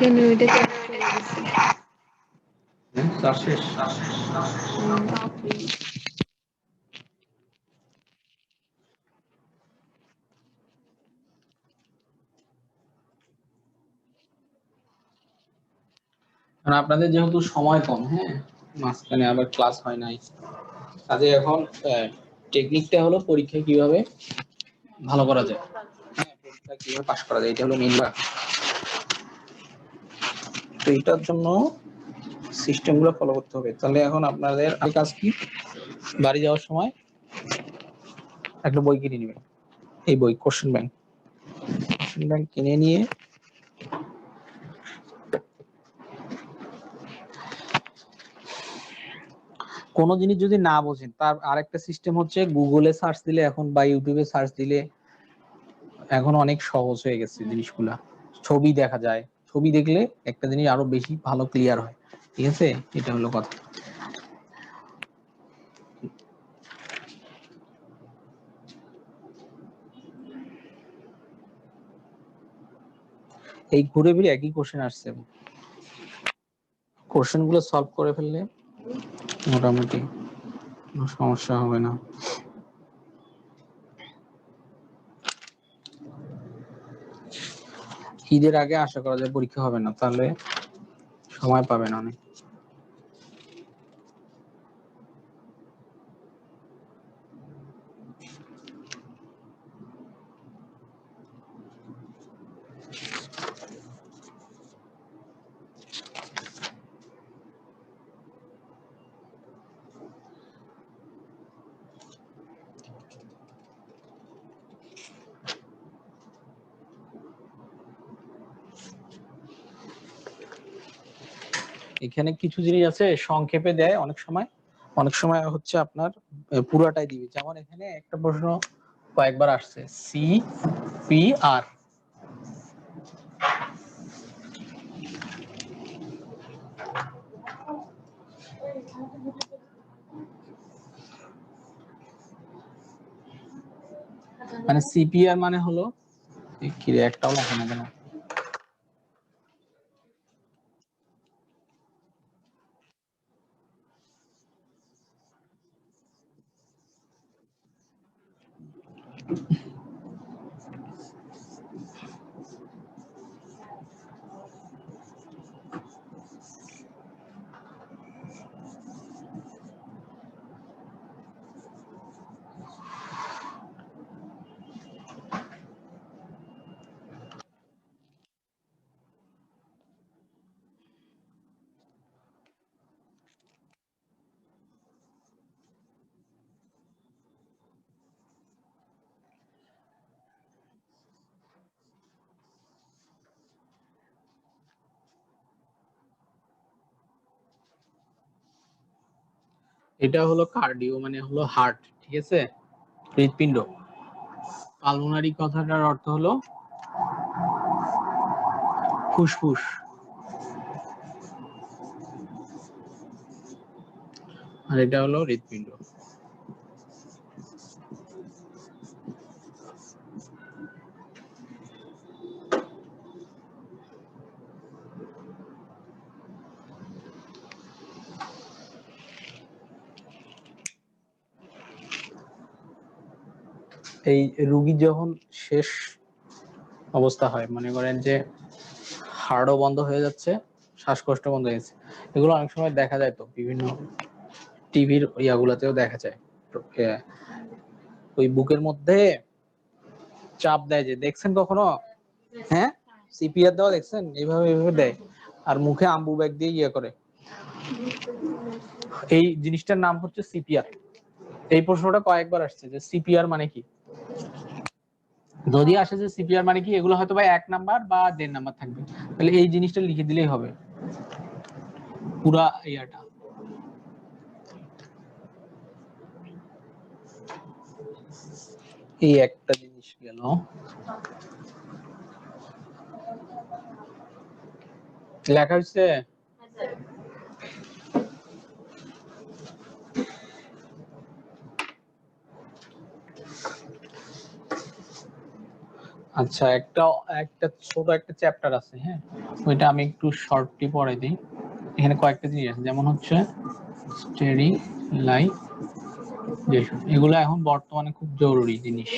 কেন ওইটা চার্জ চলে গেছে? চার্জ শেষ। কারণ আপনাদের যেহেতু সময় কম, হ্যাঁ, মাঝখানে আবার ক্লাস হয় নাই, কাজে এখন টেকনিকটা হলো পরীক্ষায় কিভাবে ভালো করা যায়, হ্যাঁ, পরীক্ষা কিভাবে পাস করা যায়, এটা হলো মেইন। তো এটার জন্য সিস্টেমগুলো ফলো করতে হবে। তাহলে এখন আপনাদের কাজ কি, বাড়ি যাওয়ার সময় একটা বই কিনে নেবেন, এই বই কোশ্চেন ব্যাংক কিনে নিয়ে কোনো জিনিস যদি না বোঝেন, তার আরেকটা সিস্টেম হচ্ছে গুগলে সার্চ দিলে এখন বা ইউটিউবে সার্চ দিলে এখন অনেক সহজ হয়ে গেছে জিনিসগুলা। ছবি দেখা যায়, ছবি দেখলে একটা জিনিস আরো বেশি ভালো ক্লিয়ার হয়। ঠিক আছে, এটা হলো কথা। এই ঘুরে ফিরে একই কোশ্চেন আসছে, কোশ্চেন গুলো সলভ করে ফেললে মোটামুটি কোনো সমস্যা হবে না। ঈদের আগে আশা করা যায় পরীক্ষা হবে না, তাহলে সময় পাবেন অনেক। এখানে কিছু জিনিস আছে সংক্ষেপে দেয়, অনেক সময় হচ্ছে আপনার পুরাটাই দিবে। যেমন এখানে একটা প্রশ্ন কয়েকবার আসছে, সি পি আর, মানে সিপিআর মানে হলো কি রে, একটাও লেখা না কেন? এটা হলো কার্ডিও, মানে হলো হার্ট, ঠিক আছে, হৃৎপিণ্ড। পালমোনারি কথাটার অর্থ হলো ফুসফুস, আর এটা হলো হৃৎপিণ্ড। এই রুগী যখন শেষ অবস্থা হয়, মনে করেন যে হার্টও বন্ধ হয়ে যাচ্ছে, শ্বাসকষ্ট বন্ধ হয়ে গেছে, এগুলো অনেক সময় দেখা যায়, তো বিভিন্ন টিভির ইয়াগুলাতেও দেখা যায়। ওই বুকের মধ্যে চাপ দেয়, যে দেখছেন কখনো? হ্যাঁ, সিপিআর দেওয়া দেখছেন, এইভাবে এইভাবে দেয়, আর মুখে আম্বু ব্যাগ দিয়ে ইয়ে করে। এই জিনিসটার নাম হচ্ছে সিপিআর। এই প্রশ্নটা কয়েকবার আসছে যে সিপিআর মানে কি। যদি আসে যে সিপিআর মানে কি, এগুলো হয়তো বা 1 নাম্বার বা 1.5 নাম্বার থাকবে, তাহলে এই জিনিসটা লিখে দিলেই হবে পুরা ইয়াটা। এই একটা জিনিস গেল। লেখা হচ্ছে আচ্ছা, একটা একটা ছোট একটা চ্যাপ্টার আছে, হ্যাঁ, ওইটা আমি একটু শর্টলি পড়াই দিই। এখানে কয়েকটা জিনিস আছে, যেমন হচ্ছে স্টেরিলাইজেশন, এগুলো এখন বর্তমানে খুব জরুরি জিনিস।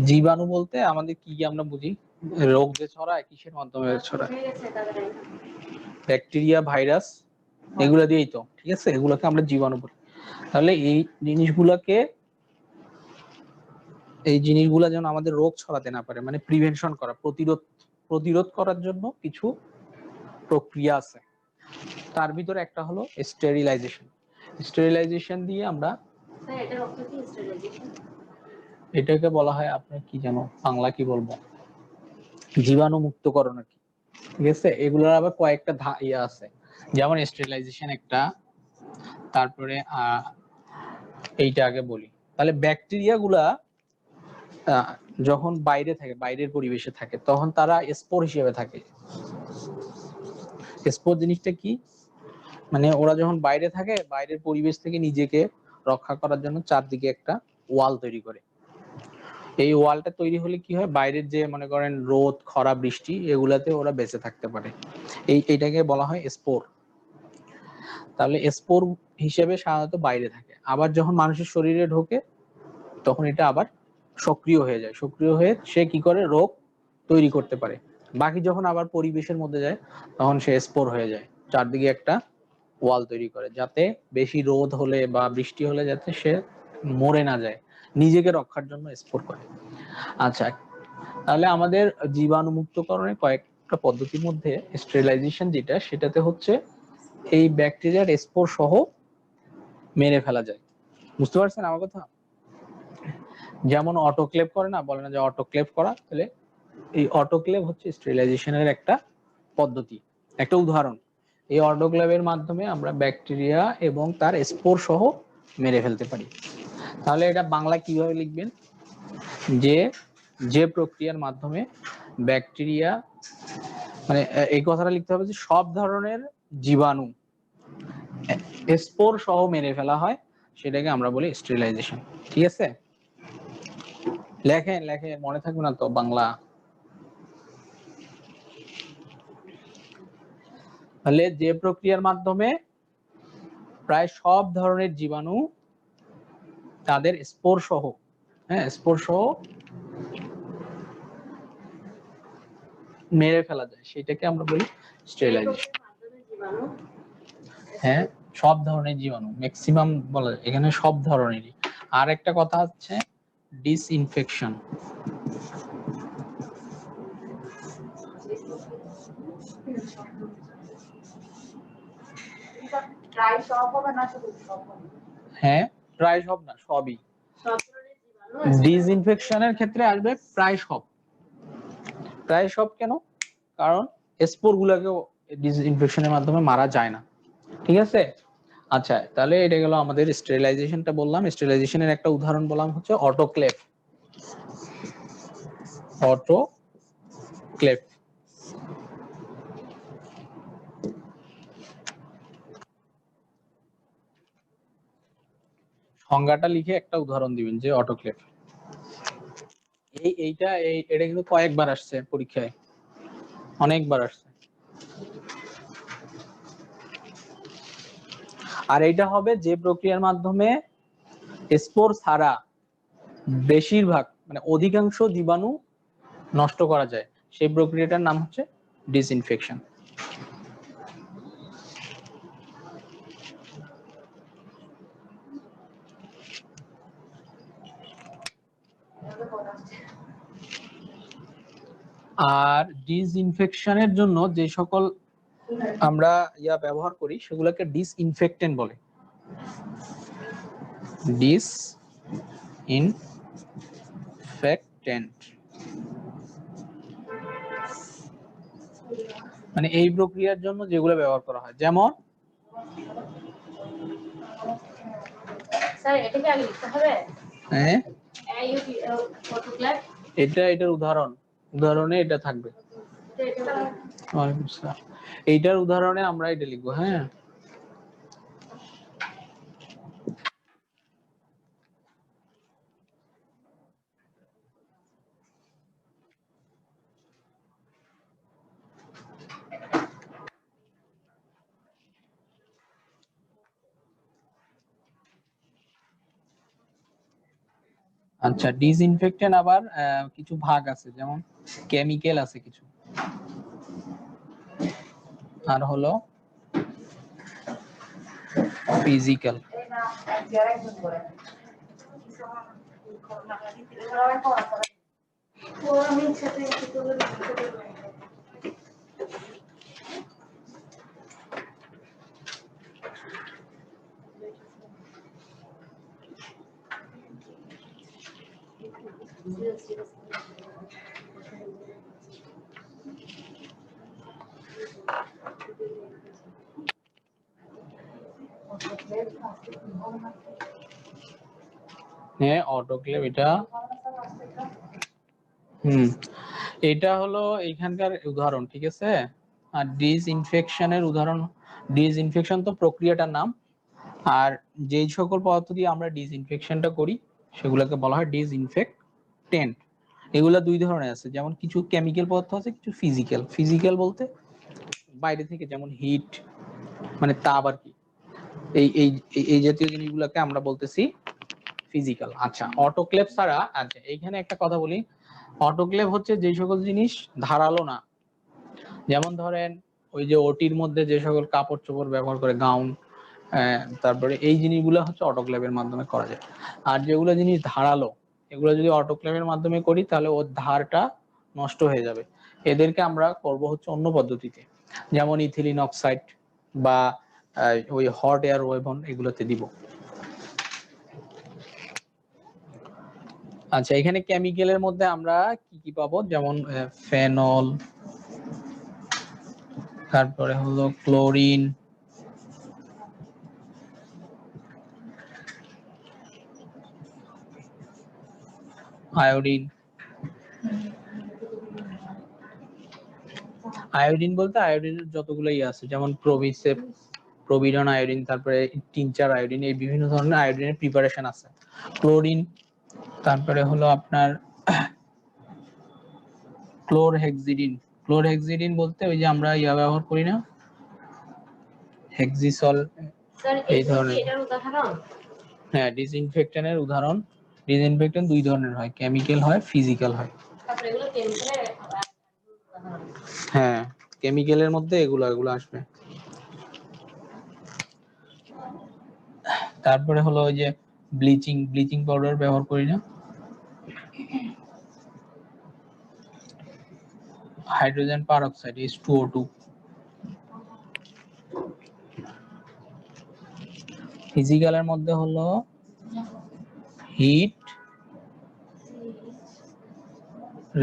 জীবাণু বলতে আমাদের কি আমরা বুঝি, রোগ যে ছড়ায় কিসের মাধ্যমে ছড়ায়, ব্যাকটেরিয়া, ভাইরাস, এগুলা দিয়েই তো, ঠিক আছে, এগুলোকে আমরা জীবাণু বলি। তাহলে এই জিনিসগুলা যেন আমাদের রোগ ছড়াতে না পারে, মানে প্রিভেনশন করা, প্রতিরোধ করার জন্য কিছু প্রক্রিয়া আছে। তার ভিতরে একটা হলো স্টেরিলাইজেশন দিয়ে আমরা, এটাকে বলা হয়, আপনার কি জানো বাংলা কি বলবো, জীবাণু মুক্তকরণ আর কি, ঠিক আছে। এগুলোর আবার কয়েকটা ইয়ে আছে, যেমন স্টেরিলাইজেশন একটা, তারপরে এইটা আগে বলি। তাহলে ব্যাকটেরিয়া গুলা যখন বাইরে থাকে, বাইরের পরিবেশে থাকে, তখন তারা স্পোর হিসেবে থাকে। স্পোর জিনিসটা কি, মানে ওরা যখন বাইরে থাকে, বাইরের পরিবেশ থেকে নিজেকে রক্ষা করার জন্য চারদিকে একটা ওয়াল তৈরি করে। এই ওয়ালটা তৈরি হলে কি হয়, বাইরের যে মনে করেন রোদ, খরা, বৃষ্টি, এগুলাতে ওরা বেঁচে থাকতে পারে। এইটাকে বলা হয় স্পোর। তাহলে স্পোর হিসেবে সাধারণত বাইরে থাকে, আবার যখন মানুষের শরীরে ঢোকে তখন এটা আবার সক্রিয় হয়ে যায়, সক্রিয় হয়ে সে কি করে, রোগ তৈরি করতে পারে। বাকি যখন আবার পরিবেশের মধ্যে যায় তখন সে স্পোর হয়ে যায়, চারদিকে একটা ওয়াল তৈরি করে, যাতে বেশি রোদ হলে বা বৃষ্টি হলে যাতে সে মরে না যায়, নিজেকে রক্ষার জন্য স্পোর করে। আচ্ছা, তাহলে আমাদের জীবাণু মুক্তকরণের কয়েকটা পদ্ধতির মধ্যে স্টেরিলাইজেশন যেটা, সেটাতে হচ্ছে এই ব্যাকটেরিয়ার স্পোর সহ মেরে ফেলা যায়। বুঝতে পারছেন আমার কথা? যেমন অটোক্লেভ করে না, বলে না যে অটোক্লেভ করা, তাহলে এই অটোক্লেভ হচ্ছে স্টেরিলাইজেশনের একটা পদ্ধতি, একটা উদাহরণ। এই অটোক্লেভের মাধ্যমে আমরা ব্যাকটেরিয়া এবং তার স্পোর সহ মেরে ফেলতে পারি। তাহলে এটা বাংলা কিভাবে লিখবেন, যে প্রক্রিয়ার মাধ্যমে ব্যাকটেরিয়া, মানে এই কথাটা লিখতে হবে যে সব ধরনের জীবাণু স্পোর সহ মেরে ফেলা হয়, সেটাকে আমরা বলি স্টেরিলাইজেশন। ঠিক আছে, লেখেন মনে থাকবে না তো বাংলা। তাহলে যে প্রক্রিয়ার মাধ্যমে প্রায় সব ধরনের জীবাণু তাদের স্পোর সহ, স্পোর সহ মেরে ফেলা যায়, সেটাকে আমরা বলি স্টেরিলাইজেশন। হ্যাঁ, সব ধরনের জীবাণু, ম্যাক্সিমাম বলা যায়, এখানে সব ধরনেরই। আর একটা কথা হচ্ছে ডিসইনফেকশন। হ্যাঁ, প্রায় সব না, সবই। ডিসইনফেকশনের ক্ষেত্রে আসবে প্রায় সব। প্রায় সব কেন? কারণ স্পোর গুলাকেও ডিসইনফেকশনের মাধ্যমে মারা যায় না। ঠিক আছে, আচ্ছা, তাহলে এটা গেল আমাদের স্টেরিলাইজেশনটা বললাম। স্টেরিলাইজেশনের একটা উদাহরণ বললাম হচ্ছে অটোক্লেভ। অটোক্লেভ সংজ্ঞাটা লিখে একটা উদাহরণ দিবেন যে অটোক্লেভ। এটা কিন্তু কয়েকবার আসছে পরীক্ষায়, অনেকবার আসছে। আর এইটা হবে যে প্রক্রিয়ার মাধ্যমে স্পোর ছাড়া বেশিরভাগ, মানে অধিকাংশ জীবাণু নষ্ট করা যায়, সেই প্রক্রিয়াটার নাম হচ্ছে ডিসইনফেকশন। আর ডিসইনফেকশনের জন্য যে সকল আমরা ব্যবহার করি সেগুলোকে ডিসইনফেক্টেন্ট বলে। ডিসইনফেক্টেন্ট মানে এই প্রক্রিয়ার জন্য যেগুলো ব্যবহার করা হয়, যেমন স্যার এটা কি আগে লিখতে হবে? হ্যাঁ, এটার উদাহরণে এটা থাকবে। ওয়ালাইকুম আসসালাম। এইটার উদাহরণে আমরা এটা লিখবো। হ্যাঁ, আচ্ছা, ডিসইনফেক্টেন্ট আবার কিছু ভাগ আছে, যেমন কেমিক্যাল আছে কিছু, আর হলো ফিজিক্যাল। হ্যাঁ, অটোক্লেভ এটা। এটা হলো এখানকার উদাহরণ, ঠিক আছে। আর ডিসইনফেকশনের উদাহরণ, ডিসইনফেকশন তো প্রক্রিয়াটার নাম, আর যেই সকল পদার্থ দিয়ে আমরা ডিসইনফেকশনটা করি সেগুলোকে বলা হয় ডিসইনফেক্টেন্ট। এগুলা দুই ধরনের আছে, যেমন কিছু কেমিক্যাল পদার্থ আছে, কিছু ফিজিক্যাল। ফিজিক্যাল বলতে বাইরে থেকে, যেমন হিট, মানে তাপ আর কি, এই এই এই জাতীয় জিনিসগুলোকে আমরা বলতেছি ফিজিক্যাল। আচ্ছা, অটোক্লেভ ছাড়া, আচ্ছা এইখানে একটা কথা বলি, অটোক্লেভ হচ্ছে যে সকল জিনিস ধারালো না, যেমন ধরেন ওই যে ওটির মধ্যে যে সকল কাপড় চোপড় ব্যবহার করে, গাউন, তারপরে এই জিনিসগুলো হচ্ছে অটোক্লেভের মাধ্যমে করা যায়। আর যেগুলো জিনিস ধারালো, এগুলো যদি অটোক্লেভের মাধ্যমে করি তাহলে ওর ধারটা নষ্ট হয়ে যাবে। এদেরকে আমরা করব হচ্ছে অন্য পদ্ধতিতে, যেমন ইথিলিন অক্সাইড বা ওই হট এয়ার ওয়েভন, এগুলোতে দিব। আচ্ছা, এখানে কেমিক্যালের মধ্যে আমরা কি কি পাবো, যেমন ফেনল, তারপরে হলো ক্লোরিন, আয়োডিন। আয়োডিন বলতে আয়োডিনের যতগুলোই আছে, যেমন প্রোভিসেপ, প্রোভিডন আয়োডিন, তারপরে টিনচার আয়োডিন, এই বিভিন্ন ধরনের আয়োডিনের প্রিপারেশন আছে। ক্লোরিন, তারপরে হলো আপনার ক্লোরহেক্সিডিন। ক্লোরহেক্সিডিন বলতে ওই যে আমরা ইয়া ব্যবহার করি না, হেক্সিসল, এই ধরনের। হ্যাঁ, ডিসইনফেক্টেন্টের উদাহরণ। ডিসইনফেক্টেন্ট দুই ধরনের হয়, কেমিক্যাল হয়, ফিজিক্যাল হয়। হ্যাঁ, কেমিক্যালের মধ্যে এগুলো এগুলো আসবে। তারপরে হলো ওই যে ব্লিচিং, ব্লিচিং পাউডার ব্যবহার করি না। Hydrogen peroxide, H2O2। ফিজিক্যালের মধ্যে হলো হিট,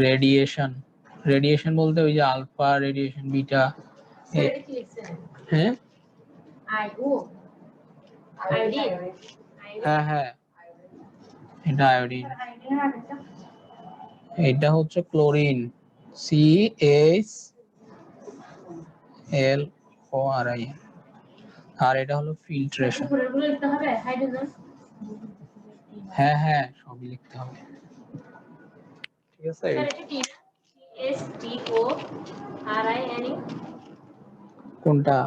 রেডিয়েশন। রেডিয়েশন বলতে ওই যে আলফা রেডিয়েশন, বিটা। হ্যাঁ, হ্যাঁ হ্যাঁ, এটা আয়োডিন। এটা হচ্ছে ক্লোরিন, CHLO। আর এটা হলো ফিল্ট্রেশন। হ্যাঁ হ্যাঁ, সবই লিখতে হবে, ঠিক আছে। কোনটা?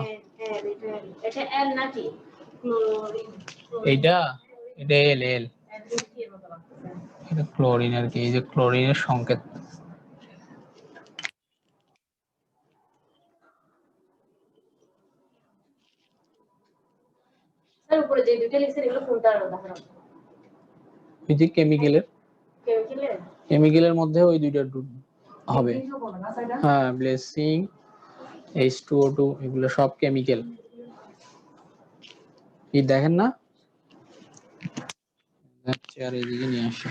এইটা, এটা এল এল, এটা ক্লোরিন আর কি, এই যে ক্লোরিনের সংকেত। উপরে যে দুটো লিখছেন এগুলো কোনটার উদাহরণ? এই যে কেমিক্যালের, কেমিক্যালের মধ্যে ওই দুইটা হবে। হ্যাঁ, ব্লেসিং, H2O2, এগুলো সব কেমিক্যাল। এই দেখেন না, চেয়ার এদিকে নিয়ে আসে।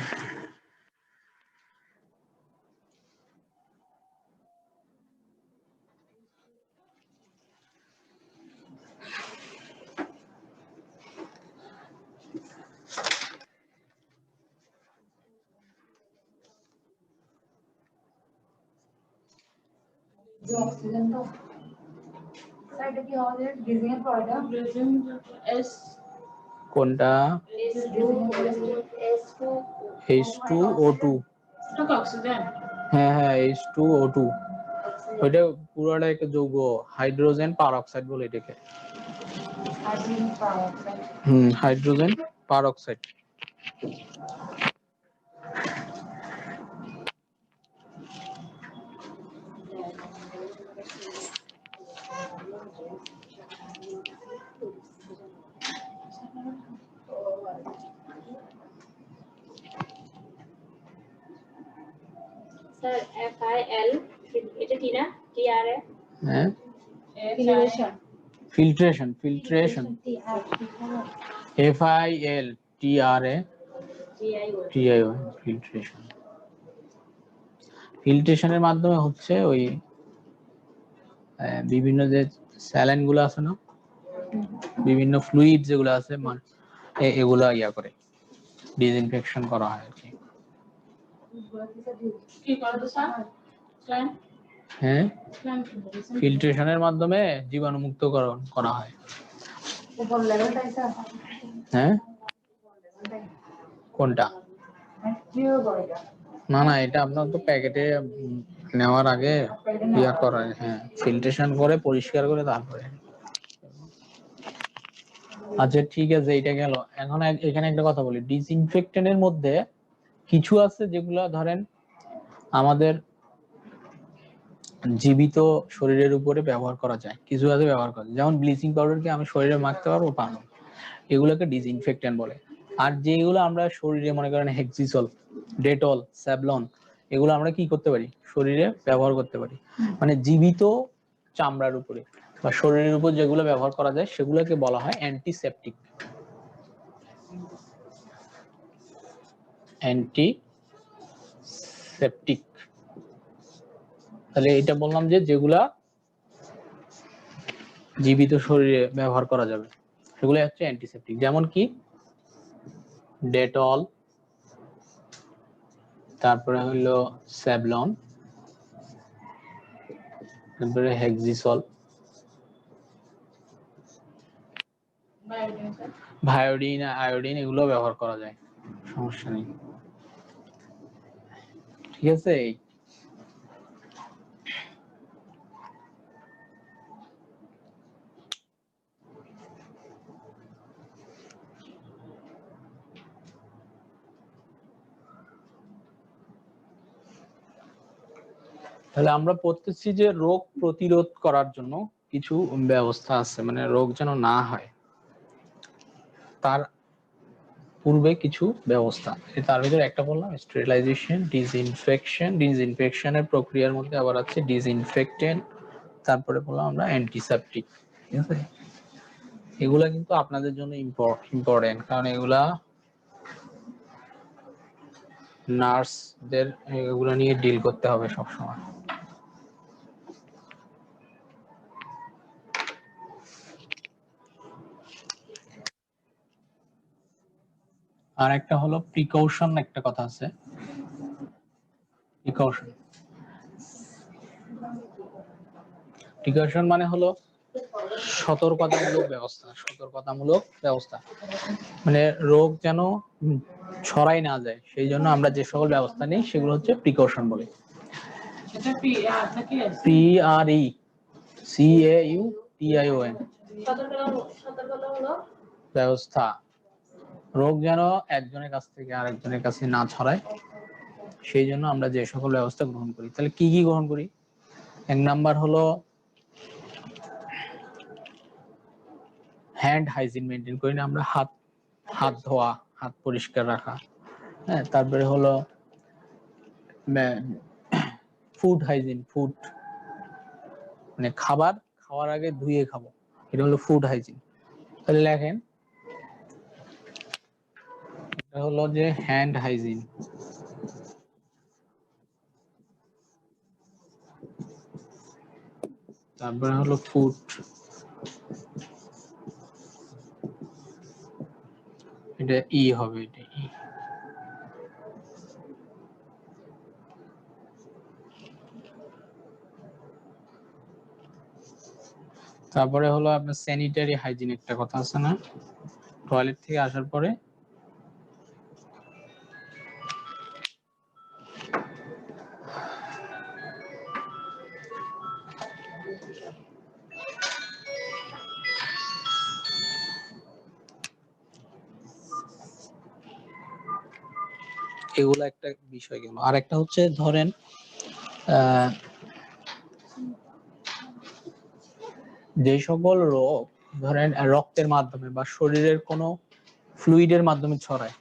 অক্সিজেন তো সাইডে কি হবে ডিজিং এর পরেটা ডিজিং এস কোনটা H2O2 এটা অক্সিজেন হ্যাঁ হ্যাঁ H2O2 ওইটা পুরোটা একটা যৌগ হাইড্রোজেন পারঅক্সাইড বলে এটাকে হাইড্রোজেন পারঅক্সাইড স্যার FIL এটা কি না TR এ হ্যাঁ ফিল্ট্রেশন ফিল্ট্রেশন FILTRATIO ফিল্ট্রেশন ফিল্ট্রেশনের মাধ্যমে হচ্ছে ওই বিভিন্ন যে স্যালাইন গুলো আছে না বিভিন্ন ফ্লুইড যেগুলো আছে এগুলো ইয়া করে ডিসইনফেকশন করা হয় আর কি করে তো স্যার হ্যাঁ ফিল্ট্রেশনের মাধ্যমে জীবাণুমুক্তকরণ করা হয় উপর লেভেলটা স্যার হ্যাঁ কোনটা না না এটা আপনার তো প্যাকেটে নেওয়ার আগে ইয়া করা হ্যাঁ ফিল্ট্রেশন করে পরিষ্কার করে তারপরে আচ্ছা ঠিক আছে এটা গেল এখন এখানে একটা কথা বলি ডিসইনফেক্টেন্টের মধ্যে কিছু আছে যেগুলো ধরেন আমাদের জীবিত শরীরের উপরে ব্যবহার করা যায় কিছু আছে ব্যবহার করা যায় যেমন ব্লিচিং পাউডারকে আমি শরীরে মাখতে পারবো এগুলোকে ডিসইনফেক্টেন্ট বলে আর যেগুলো আমরা শরীরে মনে করেন হেক্সিসল ডেটল স্যাভলন এগুলো আমরা কি করতে পারি শরীরে ব্যবহার করতে পারি মানে জীবিত চামড়ার উপরে বা শরীরের উপর যেগুলো ব্যবহার করা যায় সেগুলোকে বলা হয় অ্যান্টিসেপটিক তাহলে এটা বললাম যে যেগুলা জীবিত শরীরে ব্যবহার করা যাবে সেগুলো হচ্ছে অ্যান্টিসেপটিক যেমন কি ডেটল তারপরে হলো স্যাভলন তারপরে হেক্সিসল ভায়োডিন আয়োডিন এগুলো ব্যবহার করা যায় সমস্যা নেই ঠিক আছে তাহলে আমরা পড়তেছি যে রোগ প্রতিরোধ করার জন্য কিছু ব্যবস্থা আছে মানে রোগ যেন না হয় তার পূর্বে কিছু ব্যবস্থা তার ভিতরে একটা বললাম স্টেরিলাইজেশন ডিসইনফেকশনের প্রক্রিয়ার মধ্যে আবার আছে ডিসইনফেক্টেন্ট তারপরে বললাম আমরা অ্যান্টিসেপটিক ঠিক আছে এগুলা কিন্তু আপনাদের জন্য ইম্পর্টেন্ট কারণ এগুলা নার্সদের এগুলো নিয়ে ডিল করতে হবে সব সময় আর একটা হলো প্রিকশন একটা কথা আছে প্রিকশন মানে হলো সতর্কতামূলক ব্যবস্থা মানে রোগ যেন ছড়াই না যায় সেই জন্য আমরা যে সকল ব্যবস্থা নিই সেগুলো হচ্ছে প্রিকশন বলে PRECAUTION ব্যবস্থা রোগ যেন একজনের কাছ থেকে আরেকজনের কাছে না ছড়ায় সেই জন্য আমরা যে সকল ব্যবস্থা গ্রহণ করি তাহলে কি কি গ্রহণ করি এক নাম্বার হলো হ্যান্ড হাইজিন মেনটেন করি না আমরা হাত ধোয়া হাত পরিষ্কার রাখা হ্যাঁ তারপরে হলো ফুড হাইজিন মানে খাওয়ার আগে ধুয়ে খাবো এটা হলো ফুড হাইজিন তাহলে লেখেন এটা হলো যে হ্যান্ড হাইজিন তারপরে হলো ফুড এটা হবে এটা তারপরে হলো আপনার স্যানিটারি হাইজিন একটা কথা আছে না, টয়লেট থেকে আসার পরে এগুলো একটা বিষয় গেল। আর একটা হচ্ছে ধরেন যে সকল রোগ ধরেন রক্তের মাধ্যমে বা শরীরের কোনো ফ্লুইডের মাধ্যমে ছড়ায়,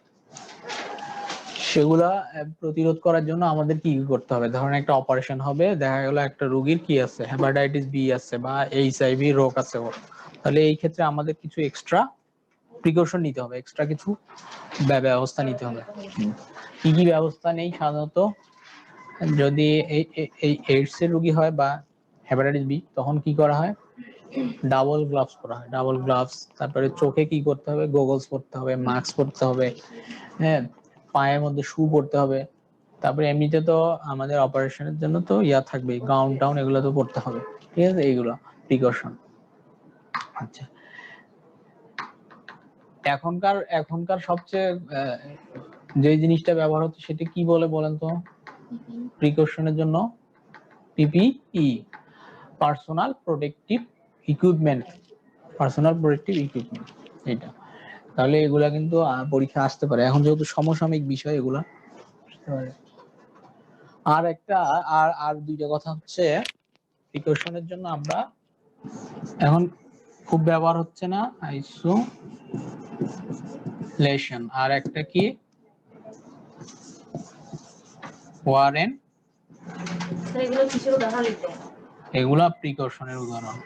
সেগুলা প্রতিরোধ করার জন্য আমাদের কি কি করতে হবে? ধরেন একটা অপারেশন হবে, দেখা গেল একটা রোগীর কি আছে, হেপাটাইটিস বি আছে বা এইচআইভি রোগ আছে ওর, তাহলে এই ক্ষেত্রে আমাদের কিছু এক্সট্রা প্রিকশন নিতে হবে, এক্সট্রা কিছু ব্যবস্থা নিতে হবে। কি কি ব্যবস্থা নেই সাধারণত? যদি এই এইডস এর রোগী হয় বা হেপাটাইটিস বি, তখন কি করা হয়? ডাবল গ্লাভস পরা হয়, ডাবল গ্লাভস। তারপরে চোখে কি করতে হবে? গগলস পরতে হবে, মাস্ক পরতে হবে, হ্যাঁ, পায়ের মধ্যে শু পরতে হবে। তারপরে এমনিতে তো আমাদের অপারেশনের জন্য তো ইয়া থাকবে, গাউন টাউন এগুলো তো পরতে হবে, ঠিক আছে? এইগুলো প্রিকশন। আচ্ছা, এখনকার সবচেয়ে যে জিনিসটা ব্যবহার হচ্ছে সেটা কি বলে বলেন তো প্রিকশনের জন্য? PPE, personal protective equipment. Personal protective equipment, এটা। তাহলে এগুলা কিন্তু পরীক্ষা আসতে পারে, এখন যেহেতু সমসাময়িক বিষয় এগুলা আসতে পারে। আর একটা আর দুইটা কথা হচ্ছে, প্রিকশনের জন্য আমরা এখন খুব ব্যবহার হচ্ছে না আইসোলেশন, আর একটা কি ওয়ারেন, এগুলো কিসের উদাহরণ দিতে? এগুলা প্রিকশনের উদাহরণ।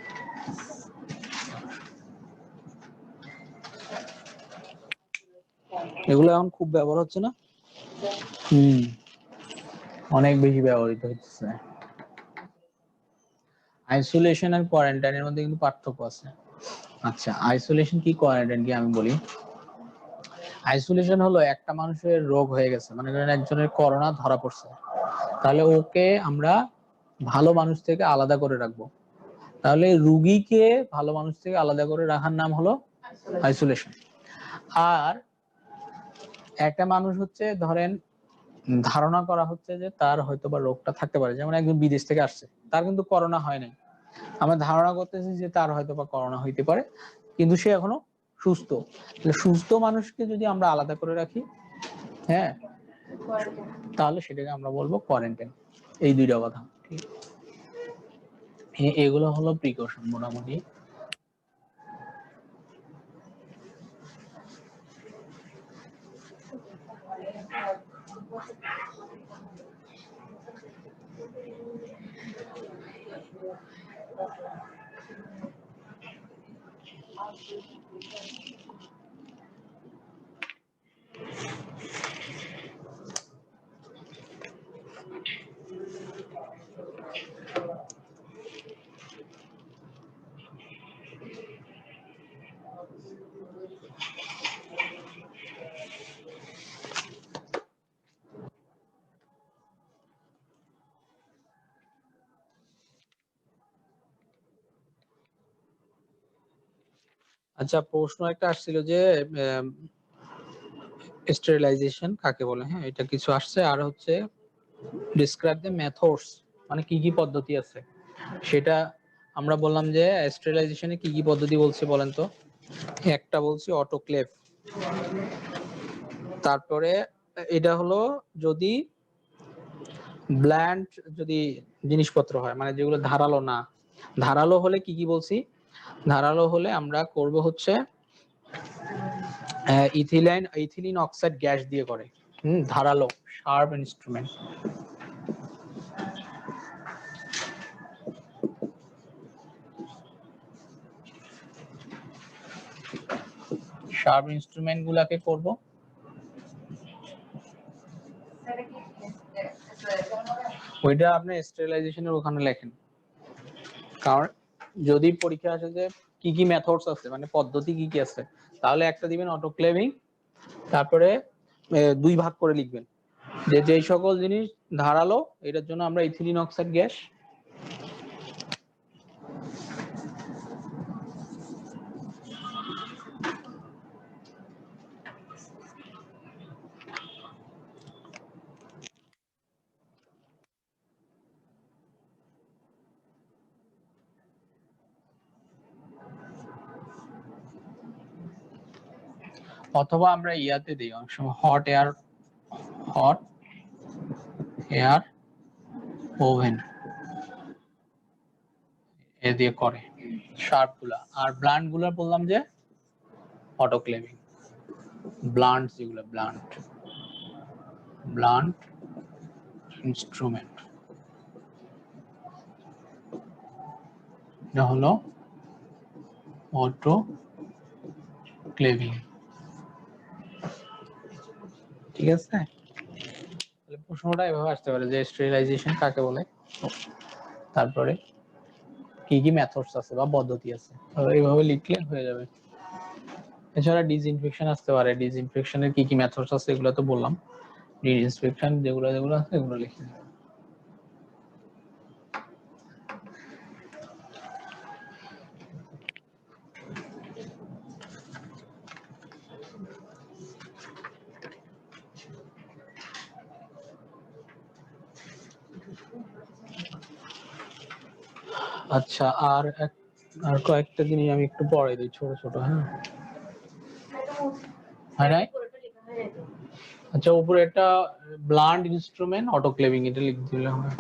এগুলো এখন খুব ব্যবহার হচ্ছে না, অনেক বেশি ব্যবহৃত হচ্ছে। আইসোলেশন আর কোয়ারেন্টাইনের মধ্যে কিন্তু পার্থক্য আছে। আচ্ছা, আইসোলেশন কি কোয়ারেন্টাইন কি আমি বলি। আইসোলেশন হলো একটা মানুষের রোগ হয়ে গেছে, মানে ধরেন একজনের করোনা ধরা পড়ছে, তাহলে ওকে আমরা ভালো মানুষ থেকে আলাদা করে রাখবো। তাহলে রুগীকে ভালো মানুষ থেকে আলাদা করে রাখার নাম হলো আইসোলেশন। আর একটা মানুষ হচ্ছে ধরেন ধারণা করা হচ্ছে যে তার হয়তো বা রোগটা থাকতে পারে, যেমন একজন বিদেশ থেকে আসছে, তার কিন্তু করোনা হয় নাই, আমরা ধারণা করতেছি যে তার হয়তো বা করোনা হইতে পারে, কিন্তু সে এখনো সুস্থ। সুস্থ মানুষকে যদি আমরা আলাদা করে রাখি, হ্যাঁ, তাহলে সেটাকে আমরা বলবো কোয়ারেন্টাইন। এই দুইটা কথা, ঠিক। এগুলো হলো প্রিকশন মোটামুটি। আচ্ছা, প্রশ্ন একটা আসছিল যে স্টেরিলাইজেশন কাকে বলে, হ্যাঁ, এটা কিছু আসছে। আর হচ্ছে ডিসক্রাইব দ্য মেথডস, মানে কি কি পদ্ধতি আছে সেটা আমরা বললাম যে স্টেরিলাইজেশনে কি কি পদ্ধতি বলছি বলেন তো। একটা বলছি অটোক্লেভ, তারপরে এটা হলো যদি ব্ল্যান্ড যদি জিনিসপত্র হয়, মানে যেগুলো ধারালো না, ধারালো হলে কি কি বলছি, ধারালো হলে আমরা করব হচ্ছে ইথিলিন অক্সাইড গ্যাস দিয়ে করে, ধারালো শার্প ইনস্ট্রুমেন্ট। শার্প ইনস্ট্রুমেন্ট গুলাকে করব ওইটা আপনি স্টেরিলাইজেশনের ওখানে লেখেন, কারণ যদি পরীক্ষা আসে যে কি কি মেথডস আছে, মানে পদ্ধতি কি কি আছে, তাহলে একটা দিবেন অটোক্লেভিং, তারপরে দুই ভাগ করে লিখবেন যে যেই সকল জিনিস ধারালো এটার জন্য আমরা ইথিলিন অক্সাইড গ্যাস, অথবা আমরা ইয়াতে দিই অনেক সময় হট এয়ার ওভেন এ দিয়ে করে শার্প গুলা। আর ব্লান্ট গুলা বললাম যে অটোক্লেভিং, ব্লান্ট যেগুলো ব্লান্ট ইনস্ট্রুমেন্ট, এটা হলো অটোক্লেভিং। ঠিক আছে, তাহলে প্রশ্নটা এভাবে আসতে পারে যে স্টেরিলাইজেশন কাকে বলে, তারপরে কি কি মেথডস আছে বা পদ্ধতি আছে, এইভাবে লিখলে হয়ে যাবে। এছাড়া ডিসইনফেকশন আসতে পারে, ডিসইনফেকশনের কি কি মেথডস আছে এগুলো তো বললাম, ডিসইনফেকশন যেগুলো যেগুলো আছে এগুলো লিখে দেব। আচ্ছা, আর কয়েকটা জিনিস আমি একটু পরে দিই ছোট ছোট। হ্যাঁ, হয় নাই? আচ্ছা, উপরে একটা ব্লান্ট ইনস্ট্রুমেন্ট অটোক্লেভিং এটা লিখে দিলে হবে।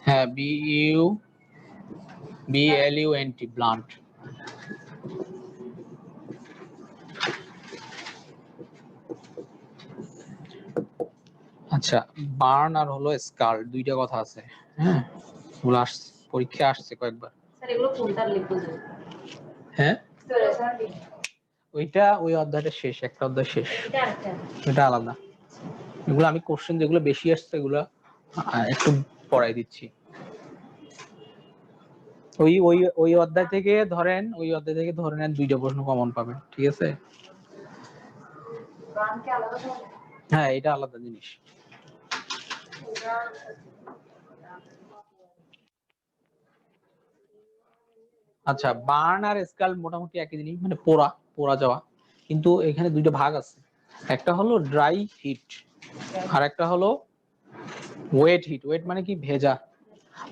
হ্যাঁ, BLUNT ব্লান্ট। আচ্ছা, বার্ন আর হলো স্কাল দুইটা কথা আছে। হ্যাঁ, এগুলো পরীক্ষা আসছে কয়েকবার। স্যার এগুলো কোনটা লিখবো? হ্যাঁ, ওইটা ওই অধ্যায়টা শেষ, একটা অধ্যায় শেষ, এটা আলাদা। এগুলো আমি কোশ্চেন যেগুলো বেশি আসছে এগুলো একটু পড়াই দিচ্ছি। ওই ওই ওই অধ্যায় থেকে ধরেন দুইটা প্রশ্ন কমন পাবেন। ঠিক আছে, হ্যাঁ এটা আলাদা জিনিস। আচ্ছা, বার্ন আর স্কাল মোটামুটি একই জিনিস, মানে পোড়া যাওয়া, কিন্তু এখানে দুইটা ভাগ আছে। একটা হলো ড্রাই হিট আর একটা হলো ওয়েট হিট। ওয়েট মানে কি? ভেজা।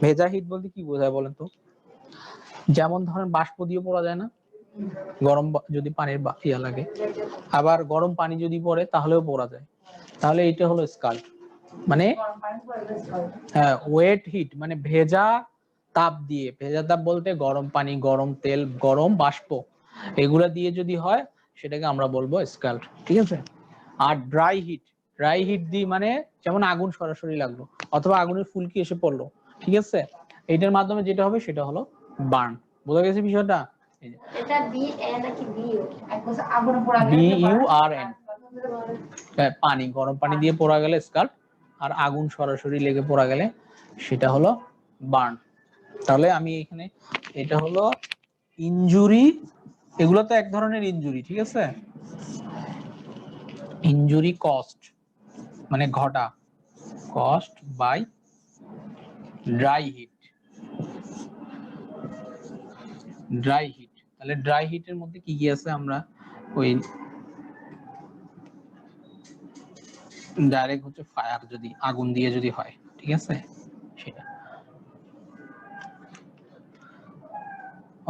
ভেজা হিট বলতে কি বোঝায় বলেন তো? যেমন ধরেন বাষ্প দিয়ে পোড়া যায় না, গরম যদি পানির ইয়া লাগে, আবার গরম পানি যদি পড়ে তাহলেও পোড়া যায়, তাহলে এটা হলো স্কাল্ড। মানে হ্যাঁ, ওয়েট হিট মানে ভেজা তাপ দিয়ে, ভেজা তাপ বলতে গরম পানি, গরম তেল, গরম বাষ্প, এগুলা দিয়ে যদি হয় সেটাকে আমরা বলবো স্কাল্ড। ঠিক আছে, আর ড্রাই হিট দিয়ে মানে যেমন আগুন সরাসরি লাগলো অথবা আগুনের ফুলকি এসে পড়লো, ঠিক আছে, এইটার মাধ্যমে যেটা হবে সেটা হলো বার্ন। বোঝা গেছে বিষয়টা? এটা আগুনে পোড়া গেলে BURN, পানি, গরম পানি দিয়ে পোড়া গেলে স্কাল্ড, আর আগুন সরাসরি লেগে পোড়া গেলে সেটা হলো বার্ন। তাহলে আমি এখানে এটা হলো ইনজুরি, এগুলো তো এক ধরনের ইনজুরি। ঠিক আছে, ইনজুরি কস্ট মানে ঘটা, কস্ট বাই ড্রাই হিট। তাহলে ড্রাই হিটের মধ্যে কি কি আছে? আমরা ওই ডাইরেক্ট হচ্ছে ফায়ার, যদি আগুন দিয়ে যদি হয়, ঠিক আছে সেটা,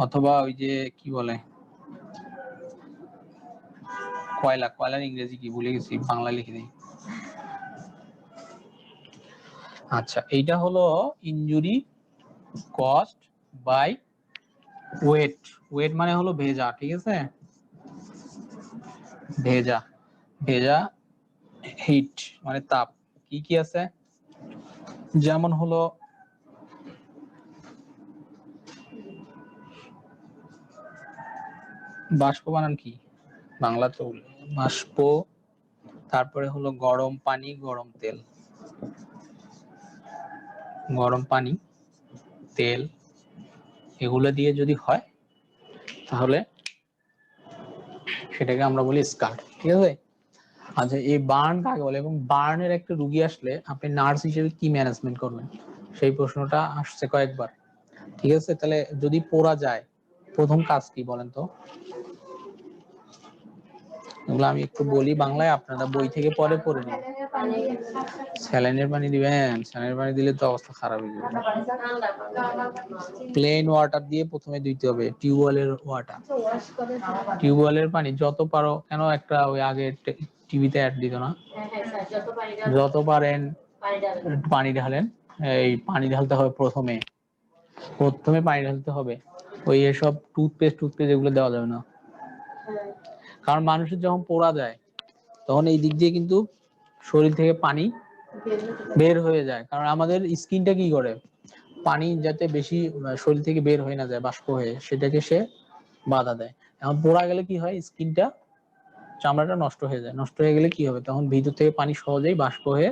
অথবা ওই যে কি বলে কয়লার ইংরেজি কি ভুলে গেছি, বাংলা লিখে দিই। আচ্ছা, এইটা হলো injury caused by wet. Wet মানে হলো ভেজা। ঠিক আছে, ভেজা হিট মানে তাপ। কি কি আছে? যেমন হলো বাষ্প বানান কি বাংলা তো বাষ্প, তারপরে হলো গরম পানি, গরম তেল, গরম পানি তেল এগুলো দিয়ে যদি হয় তাহলে সেটাকে আমরা বলি স্কাল্ড। ঠিক আছে, আচ্ছা এই বার্ন কাকে বলে এবং বার্নের একটা রোগী আসলে আপনি নার্স হিসেবে কি ম্যানেজমেন্ট করবেন, সেই প্রশ্নটা আসছে কয়েকবার। ঠিক আছে, তাহলে যদি পোড়া যায় প্রথম কাজ কি বলেন তো? এগুলো আমি একটু বলি বাংলায়, আপনারা বই থেকে পরে পড়ে নেবেন। স্যালাইনের পানি দিবেন, স্যালাইনের পানি দিলে তো অবস্থা খারাপ হয়ে যাবে। প্লেন ওয়াটার দিয়ে প্রথমে ধুইতে হবে, টিউবওয়েলের ওয়াটার। টিউবওয়েলের পানি যত পারো, কেন একটা ওই আগে টিভিতে অ্যাড দিত না, যত পারেন পানি ঢালেন। এই পানি ঢালতে হবে প্রথমে পানি ঢালতে হবে। ওই এসব টুথপেস্ট এগুলো দেওয়া যাবে না, কারণ মানুষের যখন পোড়া যায় তখন এই দিক দিয়ে কিন্তু শরীর থেকে পানি বের হয়ে যায়, কারণ আমাদের স্কিনটা কি করে, পানি যাতে বেশি শরীর থেকে বের হয়ে না যায় বাষ্প হয়ে, সেটাকে সে বাধা দেয়। এখন পোড়া গেলে কি হয়, স্কিনটা, চামড়াটা নষ্ট হয়ে যায়। নষ্ট হয়ে গেলে কি হবে, তখন ভিতর থেকে পানি সহজেই বাষ্প হয়ে